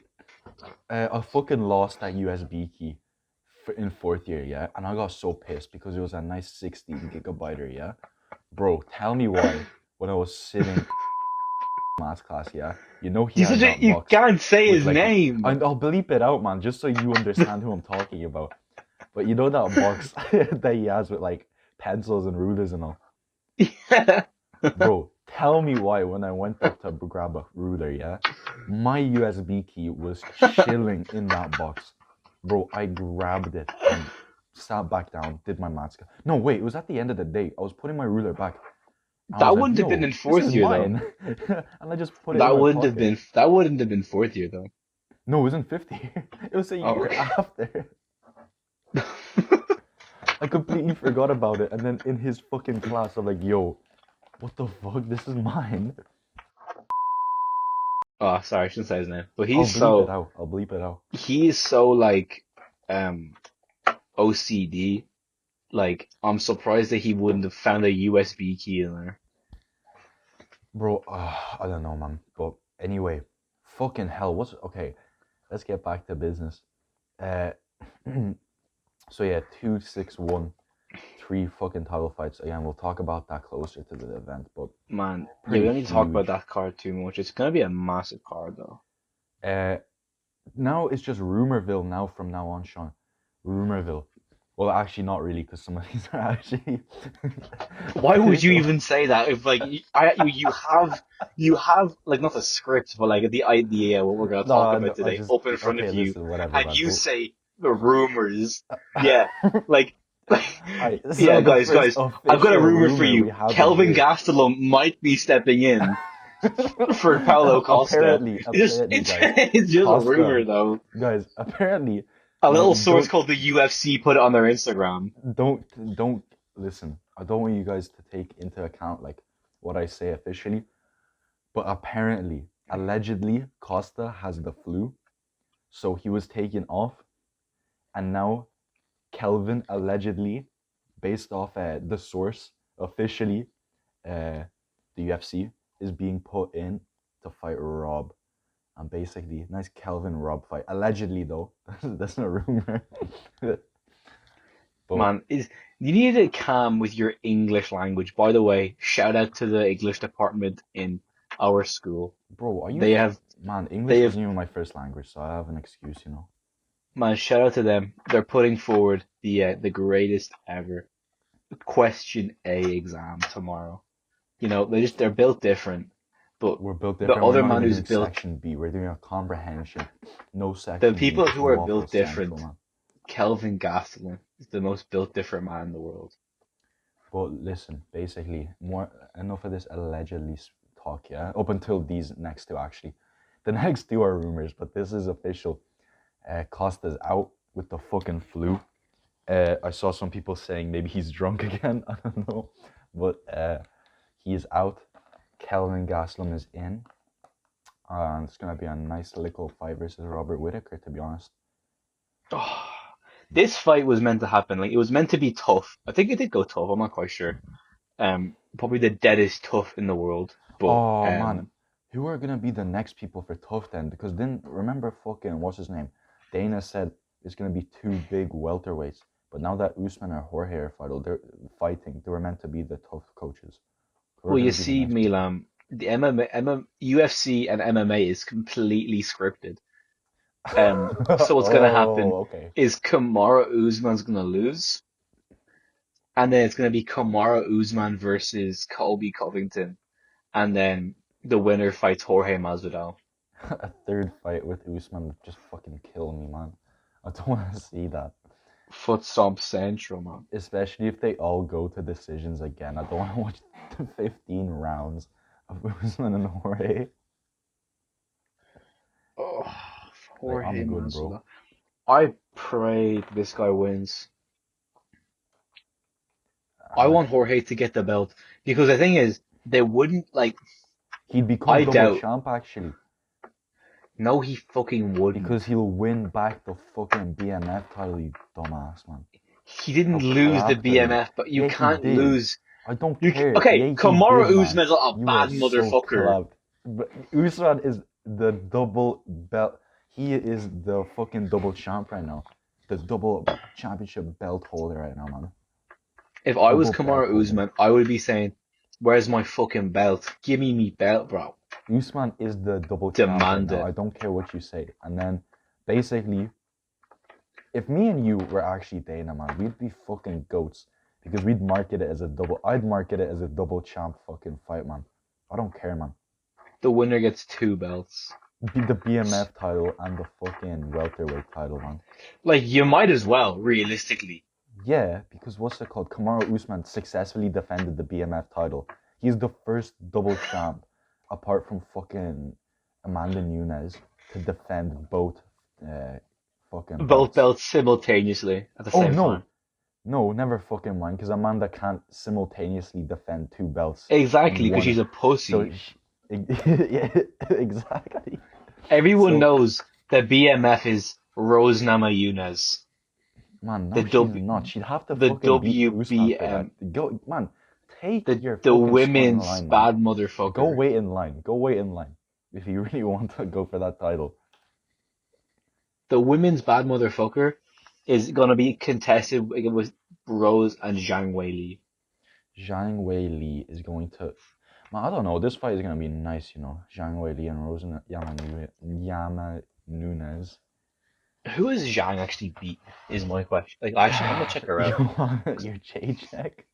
I fucking lost that USB key in fourth year, yeah? And I got so pissed because it was a nice 16 gigabyte, yeah? Bro, tell me why when I was sitting in math class, yeah? You know he had that you box can't say with his like, name. I'll bleep it out, man, just so you understand who I'm talking about. But you know that box that he has with like pencils and rulers and all? Bro, tell me why when I went up to grab a ruler, yeah? My USB key was chilling in that box. Bro, I grabbed it and sat back down, did my maths. No, wait, it was at the end of the day. I was putting my ruler back. I was That like, wouldn't have been no, in this fourth is year though. mine. And I just put it in my pocket. That wouldn't have been fourth year though. No, it was in 50. It was a year Okay. after. I completely forgot about it. And then in his fucking class, I'm like, yo, what the fuck? This is mine. Oh, sorry, I shouldn't say his name. But I'll bleep it out. he's so like OCD. Like, I'm surprised that he wouldn't have found a USB key in there. Bro, I don't know, man. But anyway, fucking hell. Okay, let's get back to business. Uh, so yeah, 2-6-1, 3 fucking title fights. Again, we'll talk about that closer to the event, but Man, yeah, we pretty don't need to talk about huge. that card too much. It's gonna be a massive card though. Now it's just Rumorville now from now on, Sean. Rumorville. Well, actually, not really, because some of these are actually. Why would you even say that if like you have like not the script but like the idea what we're gonna No, talk about I today just up in front okay. of you, Listen, whatever, and man. you say the rumors? Yeah, like Alright, yeah, so the guys, first I've got a official rumor for rumor you. we have is Kelvin this. Gastelum might be stepping in for Paulo Costa. Apparently, It's guys, it's just a Costa, rumor though. guys, apparently, A now little source called the UFC put it on their Instagram. don't listen. I don't want you guys to take into account like what I say officially, but apparently, allegedly, Costa has the flu, so he was taken off, and now Kelvin allegedly, based off the source officially, the UFC is being put in to fight Rob. And basically, nice Kelvin Rob fight. Allegedly, though, that's not a rumor. But Man, you need to calm with your English language. By the way, shout out to the English department in our school. bro, are you? They have Man, they English have wasn't even my first language, so I have an excuse, you know. man, shout out to them. They're putting forward the greatest ever question A exam tomorrow. You know, they're built different, but We're built the different. We're other not man even who's doing built section B. We're doing a comprehension. No the section B. people who are Waffle built Central, different. man. Kelvin Gastelum is the most built different man in the world. But listen, basically, more enough of this allegedly talk, yeah? Up until these next two, actually. The next two are rumors, but this is official. Costa's out with the fucking flu. I saw some people saying maybe he's drunk again. I don't know. But he is out. Kelvin Gastelum is in. It's going to be a nice little fight versus Robert Whittaker, to be honest. Oh, this fight was meant to happen. Like it was meant to be tough. I think it did go tough. I'm not quite sure. Probably the deadest tough in the world. But Oh, man. Who are going to be the next people for tough then? Because then, remember fucking, what's his name? Dana said it's going to be two big welterweights. But now that Usman and Jorge are fighting, they were meant to be the tough coaches. well, you see, Milan, the UFC and MMA is completely scripted. So what's gonna happen Okay. is Kamaru Usman's gonna lose, and then it's gonna be Kamaru Usman versus Colby Covington, and then the winner fights Jorge Masvidal. A third fight with Usman would just fucking kill me, man. I don't want to see that. Foot stomp central, man. Especially if they all go to decisions again. I don't want to watch the 15 rounds of Usman and Jorge. Oh, Like, Jorge I'm good, Masvidal. bro. I pray this guy wins. I want Jorge to get the belt because the thing is, they wouldn't like. He'd become I double doubt. champ, actually. No, he fucking wouldn't. Because he'll win back the fucking BMF title, you dumbass, man. He didn't How lose the crap are you? BMF, but you Yeah, he can't did. lose. I don't You care. okay? Yeah, he Kamaru did, man. Usman's a You bad are so motherfucker. clapped. But Usman is the double belt. He is the fucking double champ right now. The double championship belt holder right now, man. If I was Double belt Kamaru holder. Usman, I would be saying, "Where's my fucking belt? Give me belt, bro." Usman is the double champ right Demand now. it. I don't care what you say. And then, basically, if me and you were actually Dana, man, we'd be fucking goats. Because we'd market it as a double. I'd market it as a double champ fucking fight, man. I don't care, man. The winner gets 2 belts. The BMF title and the fucking welterweight title, man. Like you might as well, realistically. Yeah, because what's it called? Kamaru Usman successfully defended the BMF title. He's the first double champ, apart from fucking Amanda Nunes, to defend both fucking Both belts. belts simultaneously at the same time. No, never fucking mind, because Amanda can't simultaneously defend 2 belts. Exactly, in because one. she's a pussy. So, yeah, exactly. Everyone So- knows that BMF is Rose Namajunas. Man, no, The she's W- not. She'd have to the fucking beat Usman for WBM. that. Go, man, take your The fucking women's spot in line, man. bad motherfucker. Go wait in line. Go wait in line. If you really want to go for that title. The women's bad motherfucker is gonna be contested with Rose and Zhang Weili. Zhang Weili is going to... Man, I don't know. This fight is going to be nice, you know. Zhang Weili and Rose Yama Nunes. Who is Zhang actually beat? Is my question. Like, actually, I'm gonna check her out. You want your J check?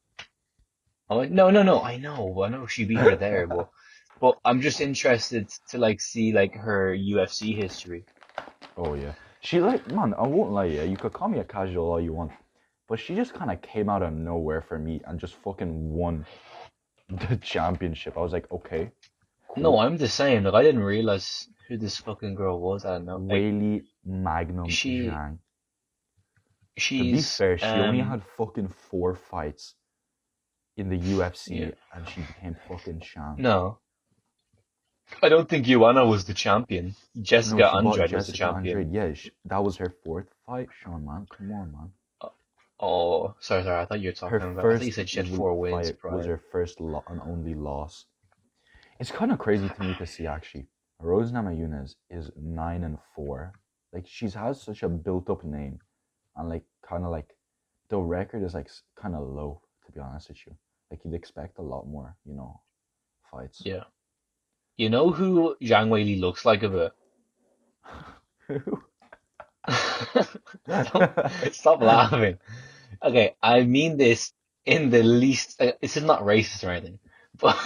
I'm like, no. I know she beat her there, but I'm just interested to like see like her UFC history. Oh, yeah. She man, I won't lie, yeah. You could call me a casual all you want. But she just kind of came out of nowhere for me and just fucking won the championship. I was like, okay. Cool. No, I'm just saying, like, I didn't realize who this fucking girl was. I don't know. Like, Weili Magnum Zhang. To be fair, she only had fucking 4 fights in the UFC and she became fucking champ. No. I don't think Joanna was the champion. Jessica Andrade was the champion. Andrade. Yeah, that was her 4th fight, Sean, man. Come on, man. Oh, sorry. I thought you were talking about. I thought you said she had 4 wins prior. Was her first and only loss. It's kind of crazy to me to see, actually. Rose Namajunas is 9-4. Like, she has such a built-up name, and like kind of like the record is like kind of low, to be honest with you. Like, you'd expect a lot more, you know, fights. Yeah. You know who Zhang Weili looks like a bit? Who? Stop laughing. Okay, I mean this in the least. This is not racist or anything, but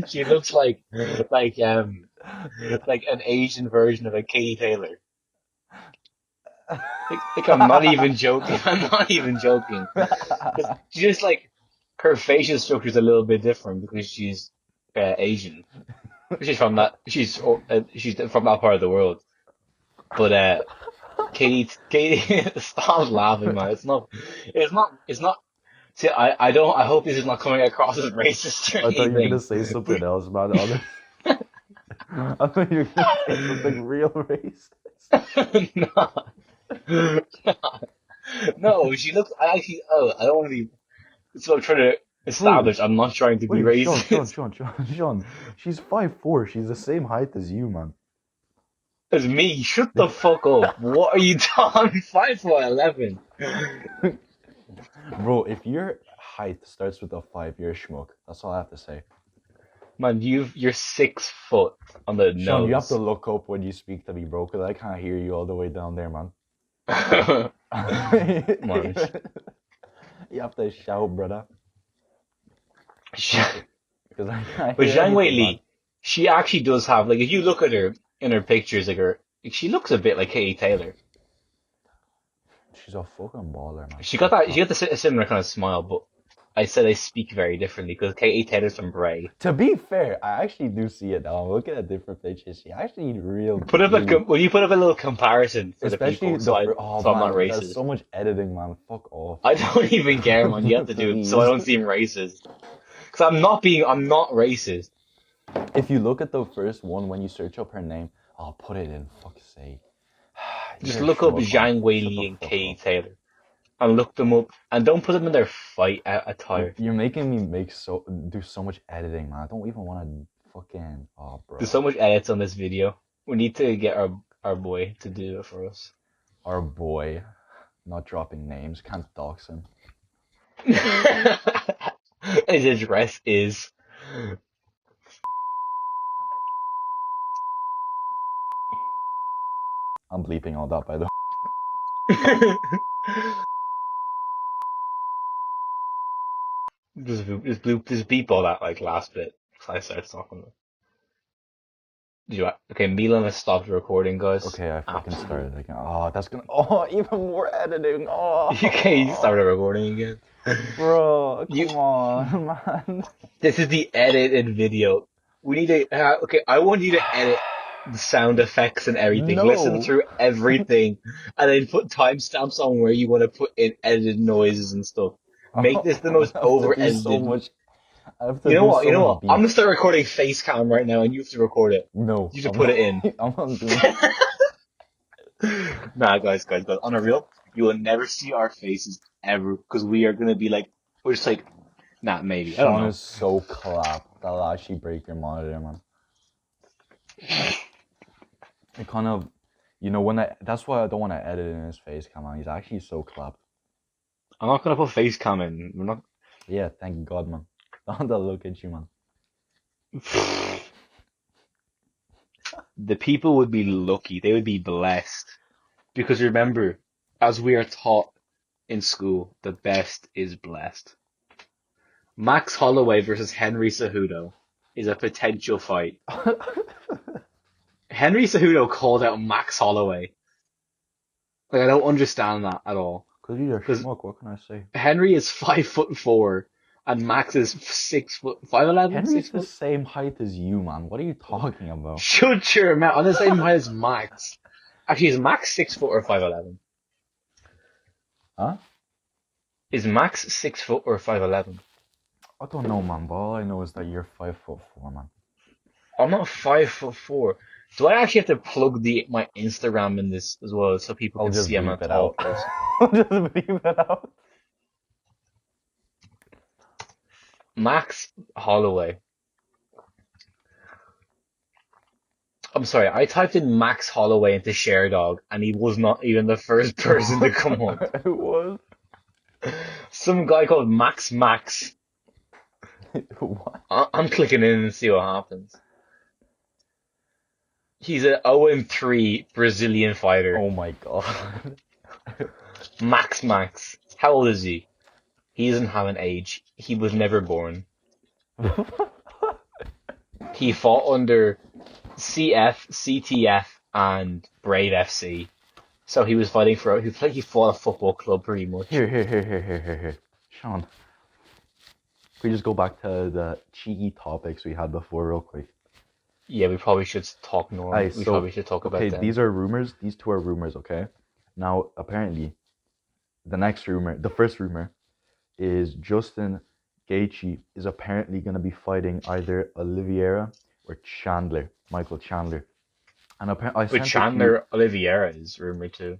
she looks like like an Asian version of a Katie Taylor. Like I'm not even joking. I'm not even joking. Because she just like her facial structure is a little bit different because she's Asian. She's from that part of the world. But Katie, stop laughing, man. It's not. See, I hope this is not coming across as racist or I thought you were gonna anything. say something else, man. I thought you were gonna say something real racist. No, no, she looks. I actually. Oh, I don't want to be. So I'm trying to Bro, establish. I'm not trying to be wait, Sean, Sean, racist. Sean, Sean, Sean. She's 5'4". She's the same height as you, man. As me, shut the fuck up. What are you talking? 5'11". Bro, if your height starts with a 5, you're a schmuck. That's all I have to say. Man, you're 6 foot on the Sean, you have to nose. look up when you speak to me, bro, because I can't hear you all the way down there, man. Man, You have to shout, brother, because I can't but hear Zhang Wei anything, man. Li, she actually does have like if you look at her in her pictures, she looks a bit like Katie Taylor. She's a fucking baller, man. She got Fuck that. that. She got a similar kind of smile, but I said I speak very differently because Katie Taylor's from Bray. To be fair, I actually do see it now. I'm looking at different pictures. She actually Will you put up a little comparison for the especially people the first. Oh so I'm not man, there's racist. so much editing, man. Fuck off. I don't even care, man. You have to do it so I Please. don't seem racist. Because I'm not racist. If you look at the first one when you search up her name, I'll put it in. Fuck's sake. Just You're a look up schmuck, man. Zhang Wei Shut the Li and fuck Katie up. Taylor and look them up and don't put them in their fight attire. You're making me do so much editing, man. I don't even want to fucking. Oh, There's bro. so much edits on this video. We need to get our boy to do it for us. Our boy, not dropping names, can't dox him. His address is. I'm bleeping all that, by the way. just beep all that like last bit. So I started talking. Okay, Milan has stopped recording, guys. Okay, I fucking Absolutely. started again. Oh, that's gonna. Oh, even more editing. Okay, you Oh, started recording again. bro, You. come on, man. This is the edited video. We need to. Okay, I want you to edit the sound effects and everything. Listen No. through everything, and then put timestamps on where you want to put in edited noises and stuff. Make this the I most have to over do so edited. much. I have to You know do what? You so know much what? I'm gonna beats. start recording face cam right now, and you have to record it. No, You have to I'm put not. it in. I'm not doing. Nah, guys, on a real, you will never see our faces ever because we are gonna be like, we're just like, nah, maybe. I don't Sean know. is so clapped. That'll actually break your monitor, man. It kind of, when that's why I don't want to edit in his face cam, man. He's actually so clapped. I'm not gonna put face cam in. We're not. Yeah, thank God, man. Don't look at you, man. The people would be lucky. They would be blessed. Because remember, as we are taught in school, the best is blessed. Max Holloway versus Henry Cejudo is a potential fight. Henry Cejudo called out Max Holloway. Like, I don't understand that at all. Cause you're a Because schmuck. What can I say? Henry is 5'4" and Max is 6 foot, 5'11", Henry's 6 the foot. same height as you, man. What are you talking about? Shut your mouth. On the same height as Max. Actually, is Max 6 foot or 5'11"? Huh? Is Max 6 foot or 5'11"? I don't know, man. But all I know is that you're 5'4", man. I'm not 5'4". Do I actually have to plug my Instagram in this as well so people I'll can just see I'm a bleep it tall out. person? I'll just bleep it out. Max Holloway. I'm sorry, I typed in Max Holloway into ShareDog and he was not even the first person to come up. It was. Some guy called Max. What? I'm clicking in and see what happens. He's a 0-3 Brazilian fighter. Oh my God. Max. How old is he? He doesn't have an age. He was never born. He fought under CF, CTF, and Brave FC. So he was fighting for. He fought a football club pretty much. Here. Sean, can we just go back to the cheeky topics we had before real quick? Yeah, we probably should talk Aye, normal. We so, probably should talk okay, about them. these are rumors. These two are rumors, okay? Now, apparently, the first rumor, is Justin Gaethje is apparently going to be fighting either Oliveira or Michael Chandler. And apparently, But Chandler Oliveira is rumored too.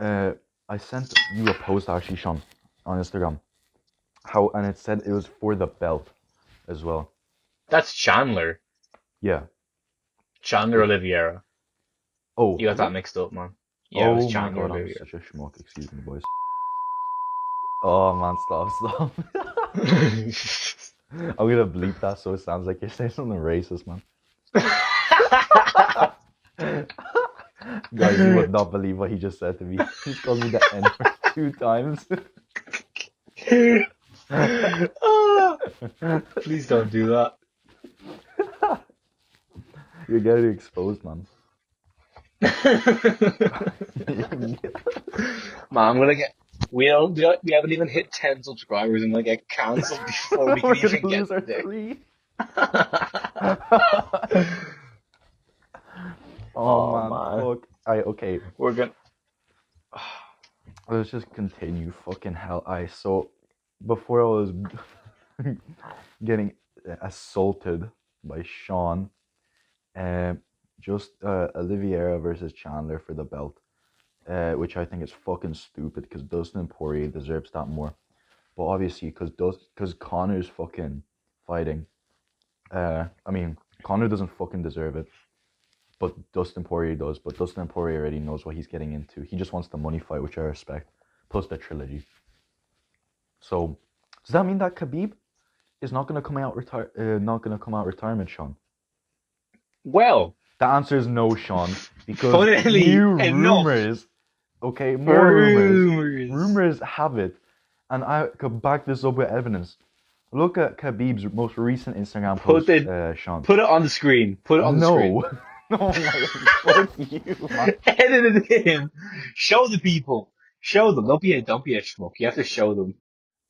I sent you a post actually, Sean, on Instagram. And it said it was for the belt as well. That's Chandler. Yeah. Chandler Oliveira. Oh, You got is that it? mixed up, man. Yeah, it was Oh my Chandler god, I'm Oliveira. such a schmuck. Excuse me, boys. Oh man, stop. I'm gonna bleep that so it sounds like you're saying something racist, man. Guys, you would not believe what he just said to me. He's called me the N-word 2 times. Please don't do that. You're getting exposed, man. Man, I'm gonna get. We haven't even hit 10 subscribers and get cancelled before we can We're even gonna get lose our there. 3. Oh Oh man, man, fuck. Okay. we're gonna. Let's just continue. Fucking hell. So before I was getting assaulted by Sean, just Oliveira versus Chandler for the belt, which I think is fucking stupid because Dustin Poirier deserves that more. But obviously, because Connor's fucking fighting, I mean, Connor doesn't fucking deserve it, but Dustin Poirier does. But Dustin Poirier already knows what he's getting into. He just wants the money fight, which I respect, plus the trilogy. So, does that mean that Khabib is not gonna come out retirement, Sean? Well, The answer is no, Sean, because funnily new enough, rumors. Okay, more rumors. Rumors have it, and I could back this up with evidence. Look at Khabib's most recent Instagram post, Sean. Put it on the screen. Put it on the screen. No, my fuck you, man. Edit it in. Show the people. Show them. Don't be a schmuck. You have to show them.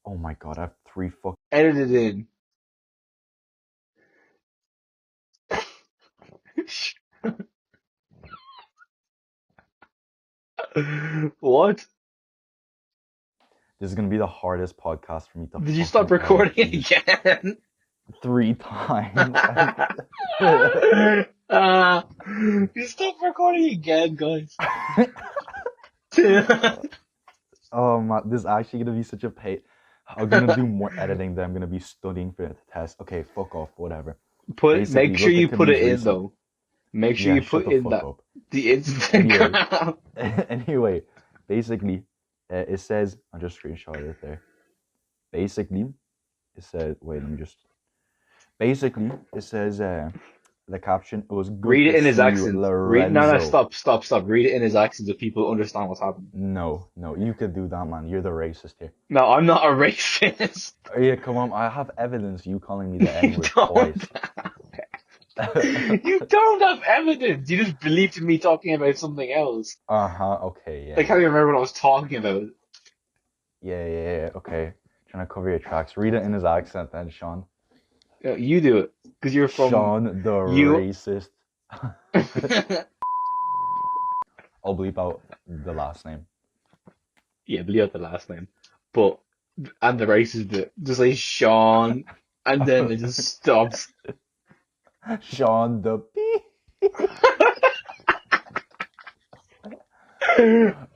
Oh my god, I have 3 fuck. Edit it in. What? This is gonna be the hardest podcast for me to. Did you stop recording again? 3 times. You stop recording again, guys. Oh my, this is actually gonna be such a pain. I'm gonna do more editing than I'm gonna be studying for the test. Okay, fuck off, whatever. Make sure you put it in though. Make sure you put in that the Instagram. Anyway, basically, it says I just screenshotted it there. Basically, it said wait, let me just. Basically, it says the caption. It was good. Read it to in his see you, accent. Lorenzo. Stop. Read it in his accent so people understand what's happening. No, you could do that, man. You're the racist here. No, I'm not a racist. Yeah, come on. I have evidence. You calling me the N-word twice. You don't have evidence. You just believed in me talking about something else. Okay, yeah. I can't even remember what I was talking about. Yeah. Okay. Trying to cover your tracks. Read it in his accent, then, Sean. Yeah, you do it because you're from Sean the racist. I'll bleep out the last name. Yeah, bleep out the last name, but and the racist bit. Just say Sean, and then it just stops. Sean the B.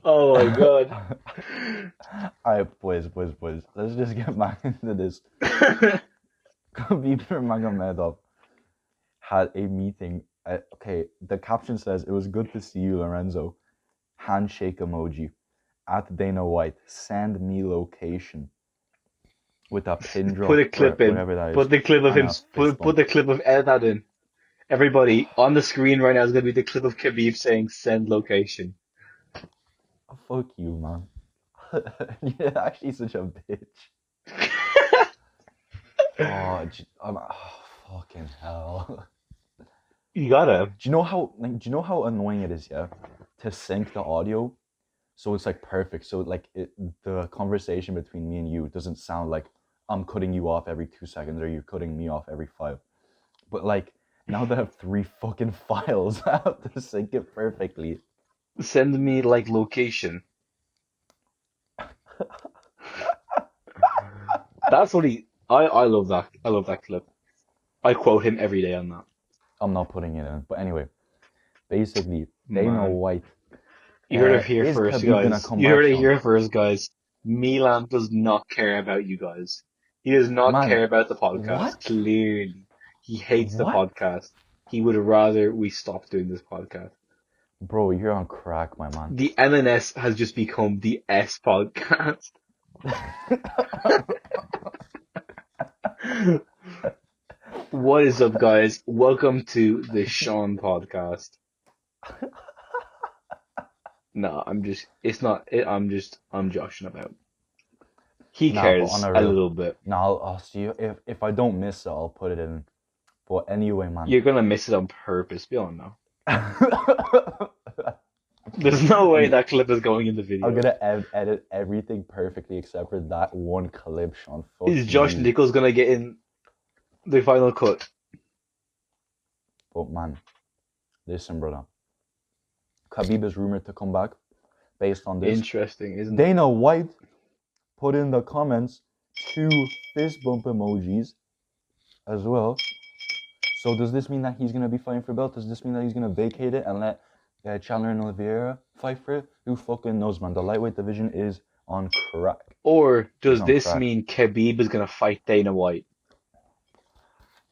Oh my god. Alright, boys. Let's just get back into this. Khabib Nurmagomedov had a meeting. Okay, the caption says, it was good to see you, Lorenzo. Handshake emoji. At Dana White, send me location. With a pin drop. Put a clip in. Put the clip of him. Put the clip of edit that in. Everybody on the screen right now is going to be the clip of Khabib saying send location. Oh, fuck you, man. You're actually such a bitch. Oh, fucking hell. You gotta Do you know how annoying it is, yeah, to sync the audio so it's like perfect. So like the conversation between me and you doesn't sound like I'm cutting you off every 2 seconds or you're cutting me off every five. But like now that I have three fucking files, I have to sync it perfectly. send me like location. That's what he. I love that. I love that clip. I quote him every day on that. I'm not putting it in. But anyway, basically, Dana Man, White. you heard it here Is first, Khabib gonna guys. come You back, heard it Sean? here first, guys. Milan does not care about you guys. He does not Man, care about the podcast. what? Clearly, he hates the What? podcast. He would rather we stop doing this podcast. Bro, you're on crack, my man. The MNS has just become the S podcast. What is up, guys? Welcome to the Sean podcast. No, I'm just, it's not, I'm joshing about. He Nah, but on cares a a real. little bit. Nah, I'll see you. If I don't miss it, I'll put it in. But anyway, man. You're gonna miss it on purpose, be on now. There's no way I'm, that clip is going in the I'm video. gonna edit everything perfectly except for that one clip, Sean. Fuck Is Josh you. Nichols gonna get in the final cut? But man, listen, brother. Khabib is rumored to come back based on this. Interesting, isn't it? Dana White put in the comments 2 fist bump emojis as well. So does this mean that he's gonna be fighting for belt? Does this mean that he's gonna vacate it and let Chandler and Oliveira fight for it? Who fucking knows, man? The lightweight division is on crack. Or It's does on this crack. mean Khabib is gonna fight Dana White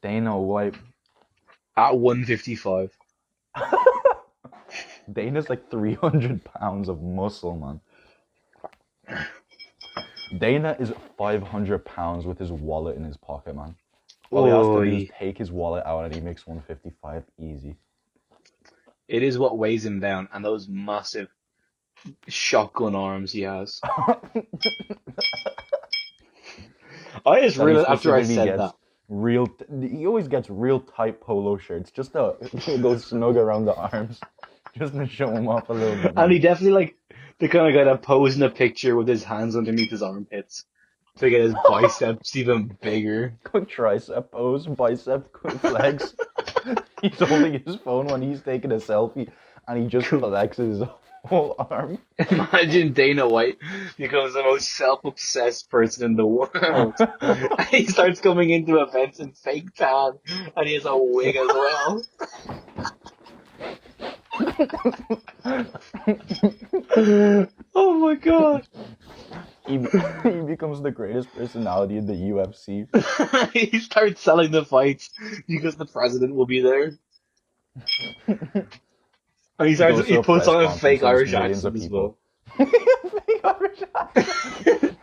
Dana White. at 155? Dana's like 300 pounds of muscle, man. Dana is 500 pounds with his wallet in his pocket, man. All he has to do is Oy. take his wallet out and he makes 155 easy. It is what weighs him down, and those massive shotgun arms he has. I just That he realized after I specifically said gets that. he always gets real tight polo shirts just to go snug around the arms, just to show him off a little bit, And man. he definitely like the kind of guy that poses in a picture with his hands underneath his armpits to get his biceps even bigger. Quick tricep pose, bicep, quick flex. He's holding his phone when he's taking a selfie, and he just flexes his whole arm. Imagine Dana White becomes the most self-obsessed person in the world. And he starts coming into events in fake tan, and he has a wig as well. Oh my god. He becomes the greatest personality in the UFC. He starts selling the fights because the president will be there. And He goes he to a puts press on a conference fake and there's Irish millions of accent as people. well. Fake Irish accent.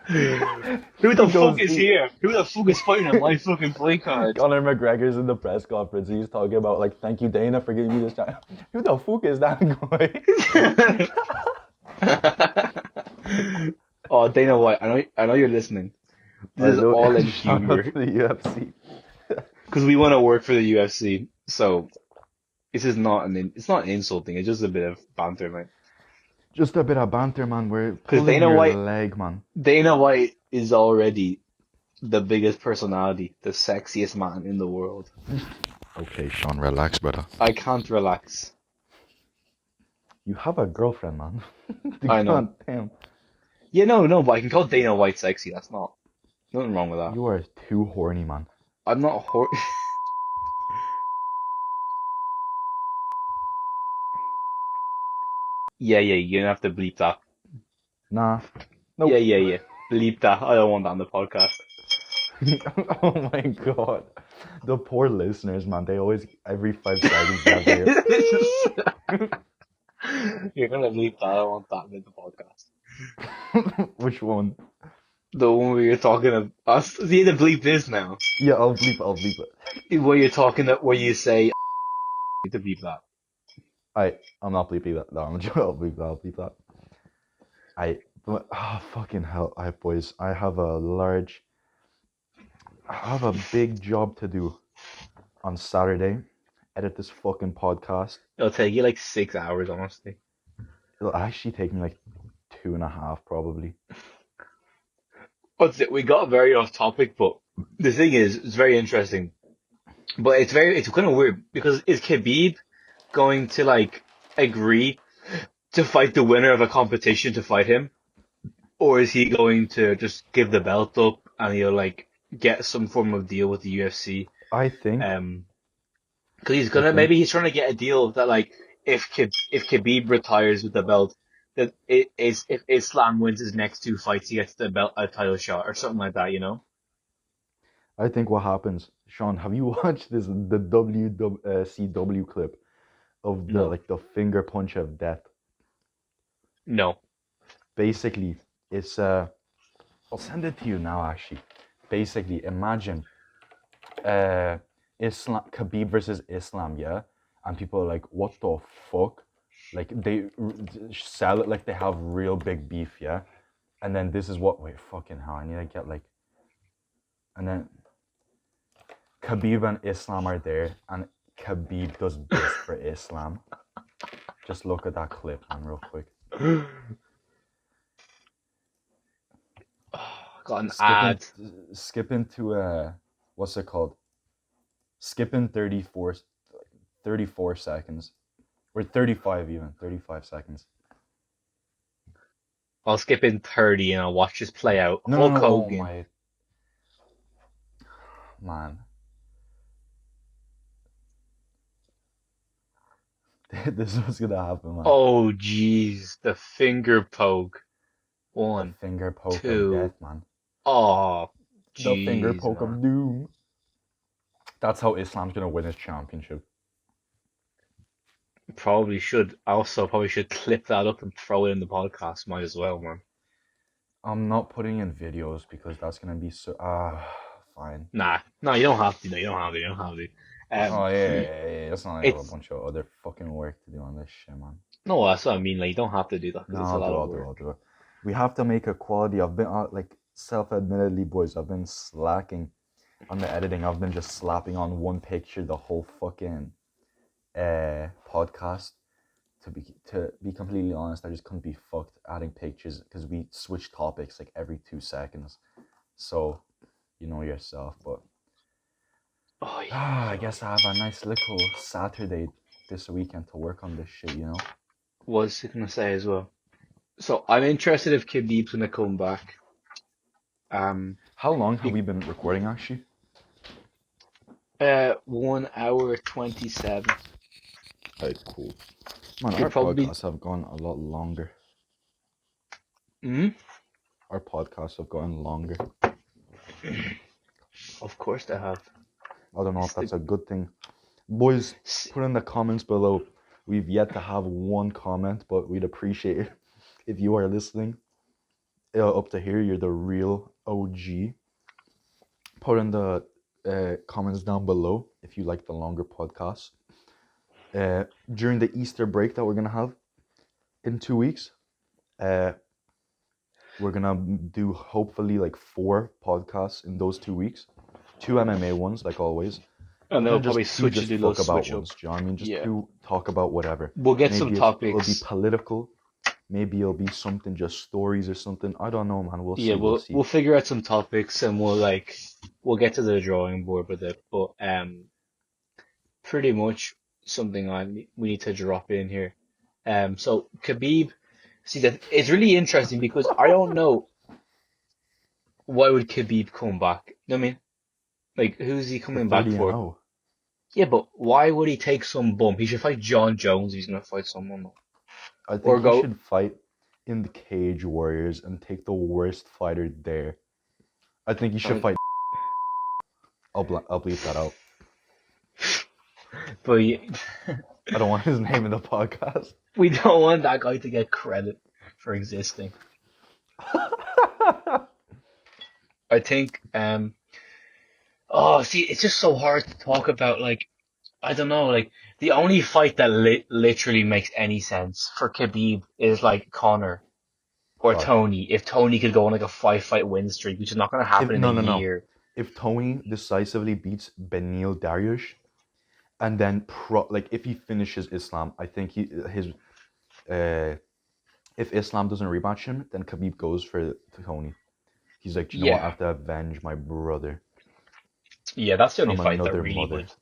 Who the He goes, fuck is here? Who the fuck is fighting on my fucking play card? Conor McGregor's in the press conference. He's talking about like, thank you, Dana, for giving me this time. Who the fuck is that guy? Oh, Dana White, I know you're listening. This is all in Shout out humor to the UFC. because we want to work for the UFC. So this is not it's not insulting. It's just a bit of banter, man. Just a bit of banter, man. We're Because pulling your leg, man. Dana White is already the biggest personality, the sexiest man in the world. Okay, Sean, relax, brother. I can't relax. You have a girlfriend, man. I know. God damn. Yeah, no, but I can call Dana White sexy. That's not nothing wrong with that. You are too horny, man. I'm not Yeah, you're gonna have to bleep that. Nah. Yeah, Nope. yeah. Bleep that. I don't want that on the podcast. Oh my god. The poor listeners, man. They always, every 5 seconds, they have to hear. You're gonna bleep that. I don't want that in the podcast. Which one? The one where you're talking of us. See, the bleep this now. Yeah, I'll bleep it. Where you're talking where you say to bleep that. I'm not bleeping that. No, I'll bleep that. Fucking hell. Boys, I have a big job to do on Saturday. edit this fucking podcast. It'll take you like 6 hours, honestly. It'll actually take me like 2.5 probably. But we got very off topic, but the thing is, it's very interesting. But it's kind of weird because is Khabib going to like agree to fight the winner of a competition to fight him, or is he going to just give the belt up and he'll like get some form of deal with the UFC? I think Um, because I think maybe he's trying to get a deal that like if Khabib retires with the belt, that it is if Islam wins his next two fights, he gets the belt a title shot or something like that, you know? I think what happens, Sean, have you watched the WCW clip of the No, like the finger punch of death? no. Basically, it's I'll send it to you now actually. Basically, imagine Islam Khabib versus Islam, yeah? And people are like, what the fuck? Like they sell it like they have real big beef, yeah? And then this is what wait, fucking hell, I need to get like and then Khabib and Islam are there and Khabib does this for Islam. Just look at that clip, man, real quick. Got an Skipping ad. skipping to what's it called? Skipping 34 seconds. Or 35 even, 35 seconds. I'll skip in 30 and I'll watch this play out. No, no, Hulk no, oh Hogan. my, man. This was gonna happen, man. Oh, jeez. The finger poke. The One, finger poke of two. death, man. Oh, The finger jeez, poke man. of doom. That's how Islam's gonna win his championship. Probably should clip that up and throw it in the podcast. Might as well, man. I'm not putting in videos because that's gonna be so fine. Nah, no, you don't have to. No, you don't have to. You don't have to. Oh yeah. That's not. I have a It's bunch of other fucking work to do on this shit, man. no, that's what I mean. Like, you don't have to do that No, because it's a lot of I'll work. do it. We have to make a quality. I've been like self-admittedly, boys. I've been slacking on the editing. I've been just slapping on one picture the whole fucking podcast. To be completely honest, I just couldn't be fucked adding pictures because we switch topics like every 2 seconds. So you know yourself, but Oh yeah. I guess I have a nice little Saturday this weekend to work on this shit. Was gonna say as well. So I'm interested if Khabib's gonna come back. Um, How long have be, we been recording actually? 1 hour 27. Alright, cool. Man, You're our probably. podcasts have gone a lot longer. Hmm. Our podcasts have gotten longer. Of course they have. I don't know It's if that's the a good thing. Boys, s- put in the comments below. We've yet to have one comment, but we'd appreciate it if you are listening. Up to here, you're the real OG. Put in the comments down below if you like the longer podcasts. During the Easter break that we're going to have in 2 weeks, we're going to do hopefully like 4 podcasts in those 2 weeks. 2 MMA ones, like always. and And they'll then probably just two switch to just do a little fuck about switch up. ones, do you know what I mean? Just Yeah. two talk about whatever. We'll get some Maybe it'll be topics. political. Maybe it'll be something just stories or something. I don't know, man. We'll Yeah, see. We'll we'll see. figure out some topics and we'll get to the drawing board with it. But pretty much something we need to drop in here. So Khabib, see that it's really interesting because I don't know why would Khabib come back. You know what I mean? Like who's he For coming back 30 and for? 0. Yeah, but why would he take some bump? He should fight John Jones if he's gonna fight someone. I Or think he go, should fight in the Cage Warriors and take the worst fighter there. I think he should uh, fight. I'll bleep that out. but yeah, I don't want his name in the podcast. we don't want that guy to get credit for existing. I think, oh, see, it's just so hard to talk about. Like, I don't know, like the only fight that literally makes any sense for Khabib is like Connor or Fuck. Tony. If Tony could go on like a 5 fight win streak, which is not going to If happen in a no. year. If Tony decisively beats Benil Dariush and then like if he finishes Islam, I think his uh if Islam doesn't rematch him, then Khabib goes for Tony. He's like, "Do you know what? I Yeah, have to avenge my brother yeah, that's the only from fight that another really mother." would.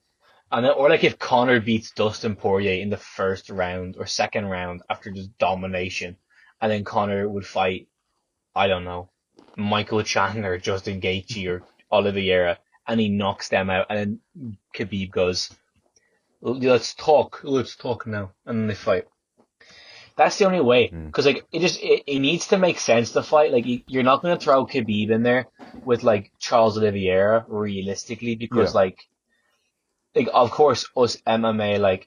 And then, or like if Connor beats Dustin Poirier in the first round or second round after just domination, and then Connor would fight, I don't know, Michael Chandler, Justin Gaethje, or Oliveira, and he knocks them out, and then Khabib goes, let's talk now," and then they fight. That's the only way, Mm. because like it needs to make sense to fight. Like you're not going to throw Khabib in there with like Charles Oliveira realistically, because Yeah. like of course us MMA, like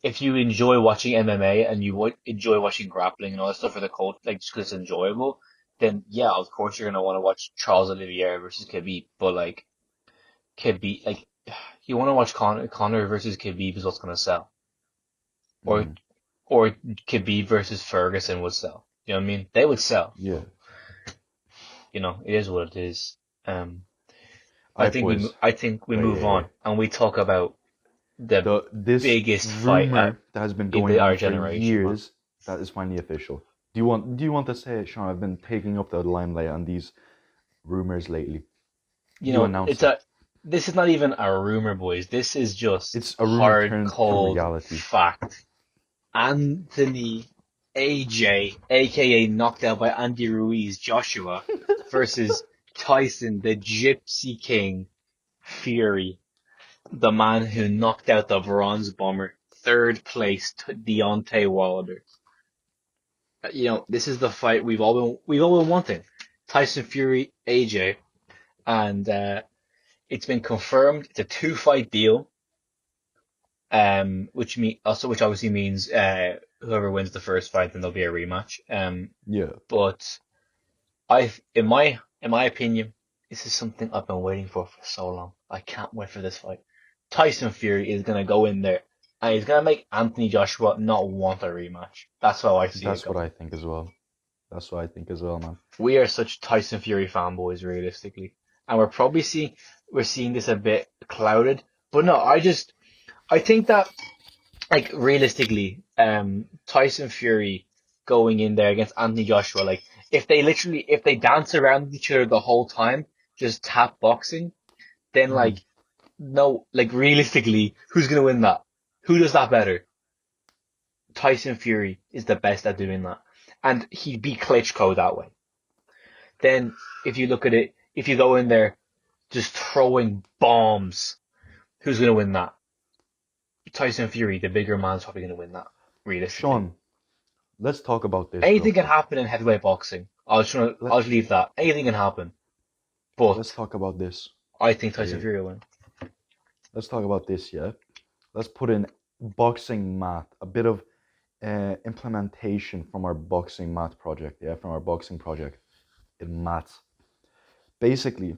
if you enjoy watching MMA and you would enjoy watching grappling and all that stuff for the cult, like just because it's enjoyable, then yeah, of course you're gonna want to watch Charles Oliveira versus Khabib. But like Khabib, like you want to watch Connor versus Khabib is what's gonna sell, or Mm. or Khabib versus Ferguson would sell. You know what I mean? They would sell. Yeah. But, it is what it is. Um, All right, boys. I think we Wait, move yeah, yeah. on and we talk about the This biggest fight rumor that has been in going on our for generation, man. years that is finally official. Do you want to say it, Sean? I've been taking up the limelight on these rumors lately. You announce It's it. this is not even a rumor, boys. This is just It's a rumor hard, turned to cold reality. fact. Anthony AJ, aka knocked out by Andy Ruiz, Joshua, versus Tyson, the Gypsy King, Fury, the man who knocked out the Bronze Bomber, third place Deontay Wilder. This is the fight we've all been wanting. Tyson Fury, AJ, and it's been confirmed. It's a two-fight deal, which obviously means whoever wins the first fight, then there'll be a rematch. Yeah, But in my opinion, this is something I've been waiting for so long. I can't wait for this fight. Tyson Fury is gonna go in there and he's gonna make Anthony Joshua not want a rematch. That's how I see it that's what going. I think as well. That's what I think as well, man. We are such Tyson Fury fanboys, realistically, and we're seeing this a bit clouded. But no, I think that like realistically, Tyson Fury going in there against Anthony Joshua, like if they dance around each other the whole time, just tap boxing, then Mm. like no, like realistically, who's gonna win that? Who does that better? Tyson Fury is the best at doing that, and he beat Klitschko that way. Then if you look at it, if you go in there just throwing bombs, who's gonna win that? Tyson Fury, the bigger man's probably gonna win that, realistically. Sean, let's talk about this real Anything can quick. happen in heavyweight boxing. Let I'll just leave that. Anything can happen. Let's But talk about this. I think Wait, Tyson wait. Fury will win. Let's talk about this. Yeah. Let's put in boxing math, a bit of implementation from our boxing math project. Yeah, from our boxing project in maths. Basically,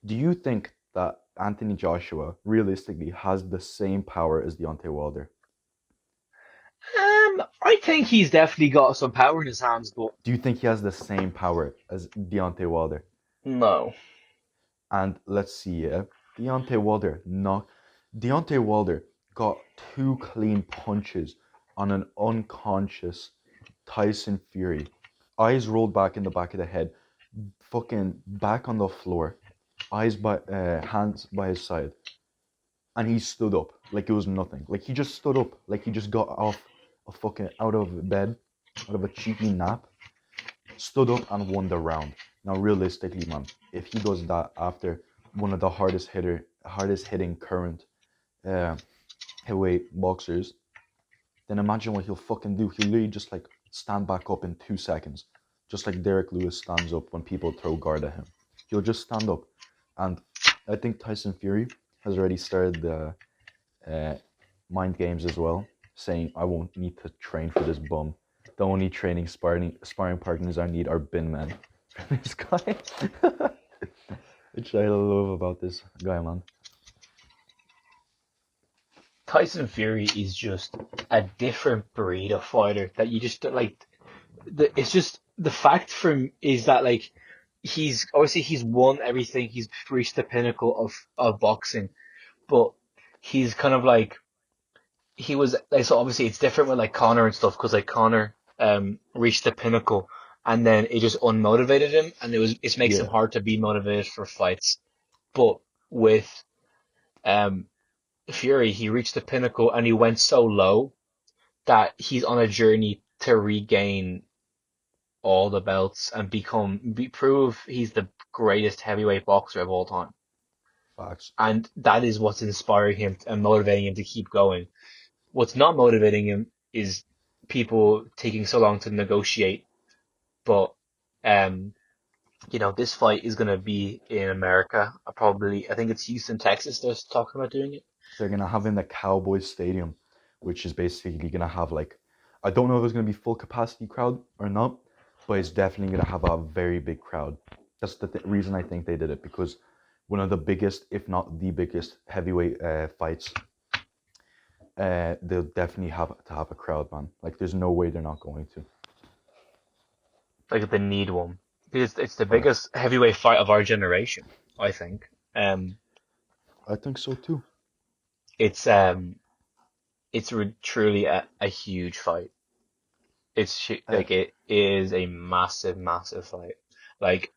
do you think that Anthony Joshua realistically has the same power as Deontay Wilder? I think he's definitely got some power in his hands, but Do you think he has the same power as Deontay Wilder? no. And let's see, yeah, Deontay Wilder knocked. Deontay Wilder got two clean punches on an unconscious Tyson Fury. Eyes rolled back in the back of the head, fucking back on the floor, hands by his side, and he stood up like it was nothing. Like he just stood up, like he just got off a fucking out of bed, out of a cheeky nap, stood up and won the round. Now, realistically, man, if he does that after one of the hardest hitting current uh, heavyweight boxers, then imagine what he'll fucking do. He'll literally just like stand back up in 2 seconds, just like Derrick Lewis stands up when people throw guard at him. He'll just stand up, and I think Tyson Fury has already started the uh, mind games as well, saying I won't need to train for this bum. The only sparring partners I need are bin men. This guy, which I love about this guy, man. Tyson Fury is just a different breed of fighter that you just don't like. It's just the fact from is that like he's won everything. He's reached the pinnacle of boxing, but he's kind of like he was like, so obviously it's different with like Connor and stuff because like Connor reached the pinnacle and then it just unmotivated him and it makes him Yeah, hard to be motivated for fights. But with um Fury, he reached the pinnacle and he went so low that he's on a journey to regain all the belts and prove he's the greatest heavyweight boxer of all time. facts. And that is what's inspiring him and motivating him to keep going. What's not motivating him is people taking so long to negotiate. But um, this fight is gonna be in America. I think it's Houston, Texas. They're talking about doing it. They're gonna have in the Cowboys Stadium, which is basically gonna have like, I don't know if it's gonna be full capacity crowd or not, but it's definitely gonna have a very big crowd. That's the reason I think they did it, because one of the biggest, if not the biggest, heavyweight fights, they'll definitely have to have a crowd, man. Like, there's no way they're not going to. Like they need one because it's the Facts. biggest heavyweight fight of our generation. I think. Um, I think so too. it's truly a huge fight. Uh, It is a massive, massive fight. Like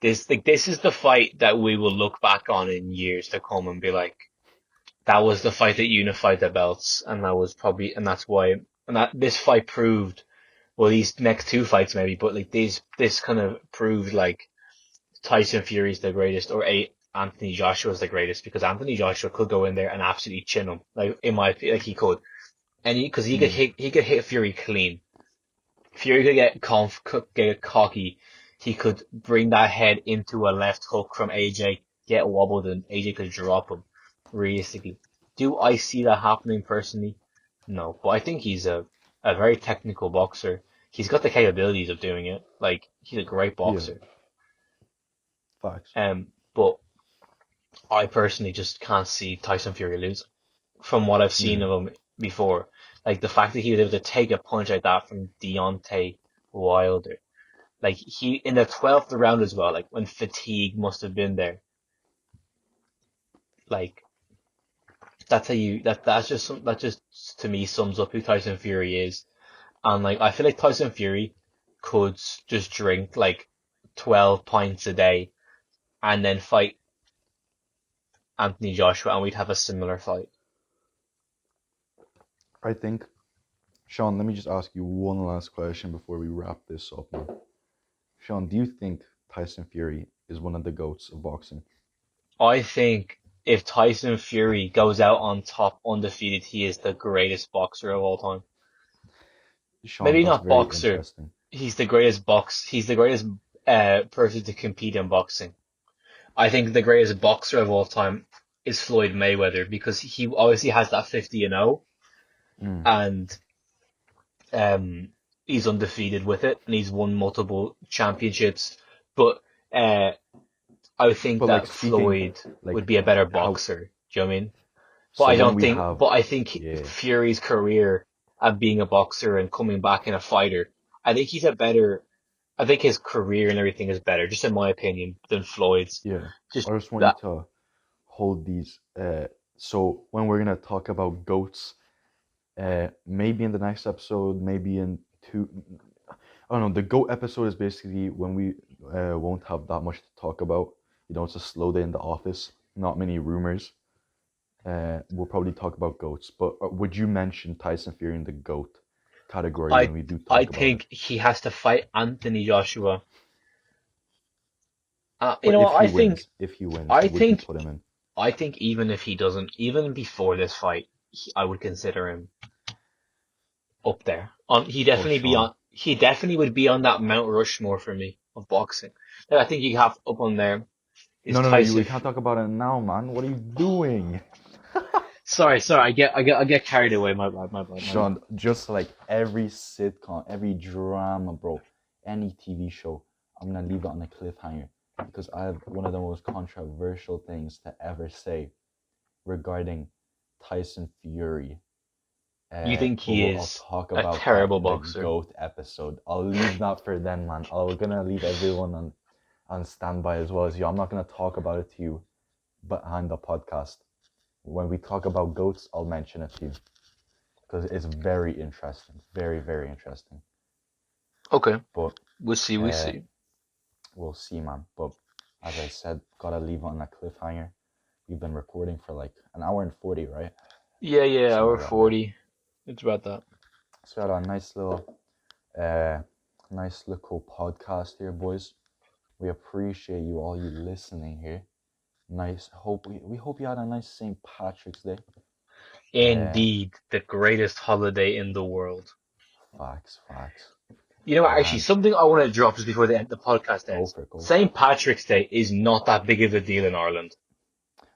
this is the fight that we will look back on in years to come and be like, that was the fight that unified the belts, and that's why, and that this fight proved, well, these next two fights maybe, but like this kind of proved like Tyson Fury's the greatest, or Anthony Joshua's the greatest, because Anthony Joshua could go in there and absolutely chin him, like in my opinion, like he could, and because mm, he could hit Fury clean. Fury could get cocky. He could bring that head into a left hook from AJ, get wobbled, and AJ could drop him. Realistically, do I see that happening personally? No, but I think he's a very technical boxer. He's got the capabilities of doing it. Like he's a great yeah, boxer. facts. But I personally just can't see Tyson Fury losing from what I've seen Mm. of him before. Like the fact that he was able to take a punch like that from Deontay Wilder. Like he in the 12th round as well, like when fatigue must have been there. Like that's how you that just to me sums up who Tyson Fury is. And like I feel like Tyson Fury could just drink like 12 pints a day and then fight Anthony Joshua and we'd have a similar fight. I think, Sean, let me just ask you one last question before we wrap this up, man. Sean, do you think Tyson Fury is one of the goats of boxing? I think if Tyson Fury goes out on top undefeated, he is the greatest boxer of all time. Sean, Maybe that's not very boxer. interesting. He's the greatest person to compete in boxing. I think the greatest boxer of all time is Floyd Mayweather because he obviously has that 50-0 Mm. and um he's undefeated with it and he's won multiple championships. But uh I think But like that speaking, Floyd would like be a better how, boxer. Do you know what I mean? so when we have, But I think yeah, Fury's career and being a boxer and coming back in a fighter, I think I think his career and everything is better, just in my opinion, than Floyd's. yeah, Just I just want you that, to hold these. So when we're gonna talk about goats, maybe in the next episode, maybe in two. I don't know. The GOAT episode is basically when we won't have that much to talk about. It's a slow day in the office. Not many rumors. We'll probably talk about goats. But would you mention Tyson Fury in the GOAT category I, when we do I talk about it? think he has to fight Anthony Joshua. You But know what? if he wins, I would you think, put him in? I think even if he doesn't, even before this fight, I would consider him up there. Oh, Sean. He definitely would be on that Mount Rushmore for me of boxing. Like, I think you have up on there is No, no, no. You Tyson. we can't talk about it now, man. What are you doing? Sorry, I get carried away. My bad. Sean, just like every sitcom, every drama, bro, any TV show, I'm gonna leave it on a cliffhanger because I have one of the most controversial things to ever say regarding Tyson Fury. You think But he I'll is talk a about that terrible in the boxer? GOAT episode. I'll leave that for then, man. I'm gonna leave everyone on standby as well as you. I'm not gonna talk about it to you behind the podcast. when we talk about goats, I'll mention it to you because it's very interesting, very very interesting. Okay, But we'll see. We'll uh, see. we'll see, man. But as I said, gotta leave on a cliffhanger. We've been recording for like an hour and 40, right? Yeah, yeah. Something Hour like that, man. 40. It's about that. So we had a uh, nice little podcast here, boys. We appreciate you all you listening here. Nice. We hope you had a nice St. Patrick's Day. Indeed, the greatest holiday in the world. Facts. You know, actually, And something I want to drop just before the podcast go ends. for it, go for it. St. Patrick's Day is not that big of a deal in Ireland.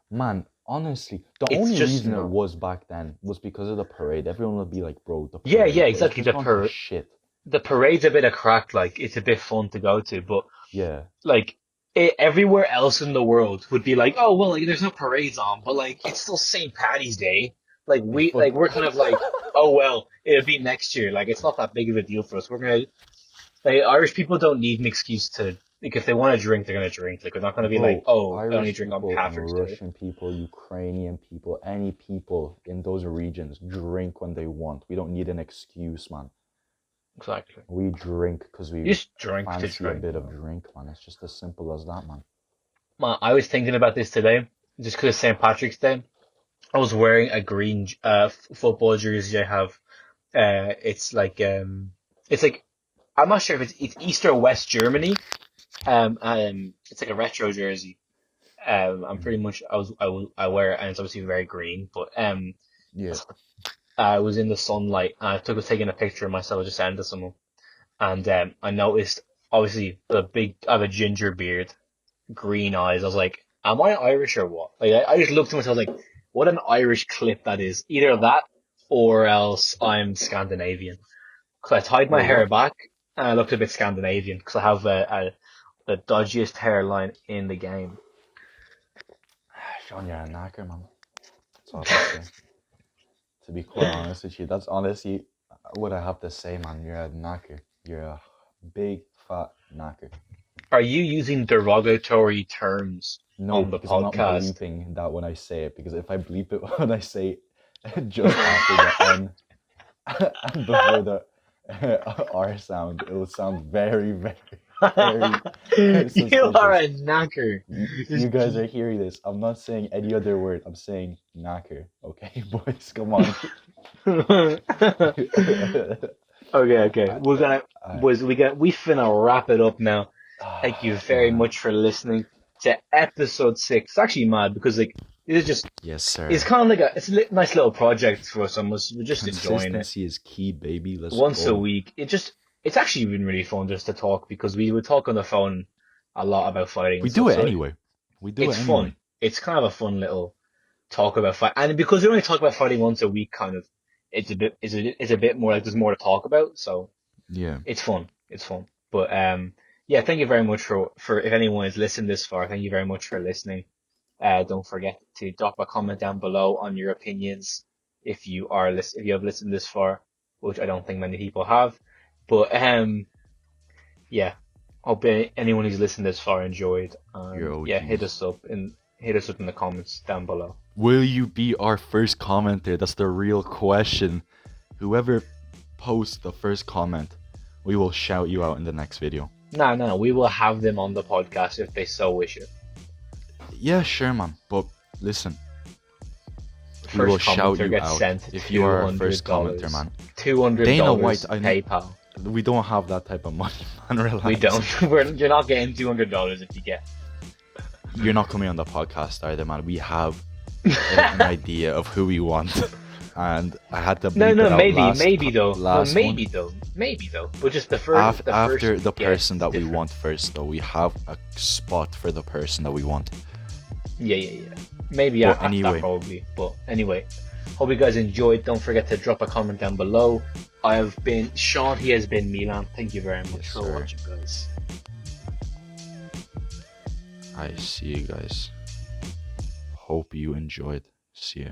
Man, honestly, the It's only just reason it not. was back then was because of the parade. Everyone would be like, bro, the Yeah, yeah, parade. But it's exactly. just gone to shit. The parade's a bit of crack. Like it's a bit fun to go to, but Yeah. like everywhere else in the world would be like, oh well, like there's no parades on, but like it's still St. Patty's Day. Fuck. We're kind of like, oh well, it'll be next year. Like it's not that big of a deal for us. We're gonna like Irish people don't need an excuse to like if they want to drink, they're gonna drink. Like we're not gonna be like, Bro, oh, I only Irish drink on people and Patrick's Day. Russian people, Ukrainian people, any people in those regions drink when they want. We don't need an excuse, man. Exactly. We drink because You we just drink to fancy a drink. bit of drink, man. It's just as simple as that, man. Man, I was thinking about this today, just because St. Patrick's Day. I was wearing a green football jersey I have. It's like I'm not sure if it's East or West Germany. It's like a retro jersey. I'm pretty Mm. much I wear it and it's obviously very green, but Yeah. I was in the sunlight and I was taking a picture of myself just sent to someone, and I noticed obviously I have a ginger beard, green eyes. I was like, am I Irish or what? Like I just looked at myself like, what an Irish clip that is. Either that or else I'm Scandinavian. Because I tied my Wait, hair what? back and I looked a bit Scandinavian because I have the dodgiest hairline in the game. Sean, you're a knacker, man. That's all I have to say. To be quite honest with you, that's honestly what I have to say, man. You're a knacker. You're a big, fat knacker. Are you using derogatory terms No, on the because I'm not podcast? bleeping that when I say it. Because if I bleep it when I say it just after the N and before the R sound, it will sound very, very You are suspicious. a knacker. You guys are hearing this. I'm not saying any other word. I'm saying knacker. Okay, boys, come on. Okay. I, We're gonna, I, boys, we finna wrap it up now. Thank you very man. much for listening to episode 6. It's actually mad because like it is just Yes, it's sir. kind of like nice little project for us. Almost we're just enjoying it Consistency is key, baby. Let's once a go. week. It's actually been really fun just to talk because we would talk on the phone a lot about fighting We and do stuff. it So anyway. We do it's it anyway. fun. It's kind of a fun little talk about fight, and because we only talk about fighting once a week, kind of, it's a bit more like there's more to talk about. So Yeah. it's fun. It's fun. But yeah, thank you very much for if anyone has listened this far, thank you very much for listening. Don't forget to drop a comment down below on your opinions if you have listened this far, which I don't think many people have. But yeah, hope anyone who's listened this far enjoyed. You're Yeah, OGs. hit us up in the comments down below. Will you be our first commenter? That's the real question. Whoever posts the first comment, we will shout you out in the next video. No, we will have them on the podcast if they so wish it. Yeah, sure, man. But listen, we will First shout commenter you gets out sent if you are our first $200. commenter, man. $200 Dana White, PayPal. we don't have that type of money, man. Relax. We don't. You're not getting $200 if you get. You're not coming on the podcast either, man. We have an idea of who we want, and I had to bleep No, it out maybe though. But just the first, after the guess person that we different. want first, though. We have a spot for the person that we want. Yeah. Maybe But after that anyway. probably. But anyway, hope you guys enjoyed. Don't forget to drop a comment down below. I have been Sean. He has been Milan. Thank you very much Yes, for sir. watching, guys. I see you guys. Hope you enjoyed. See ya.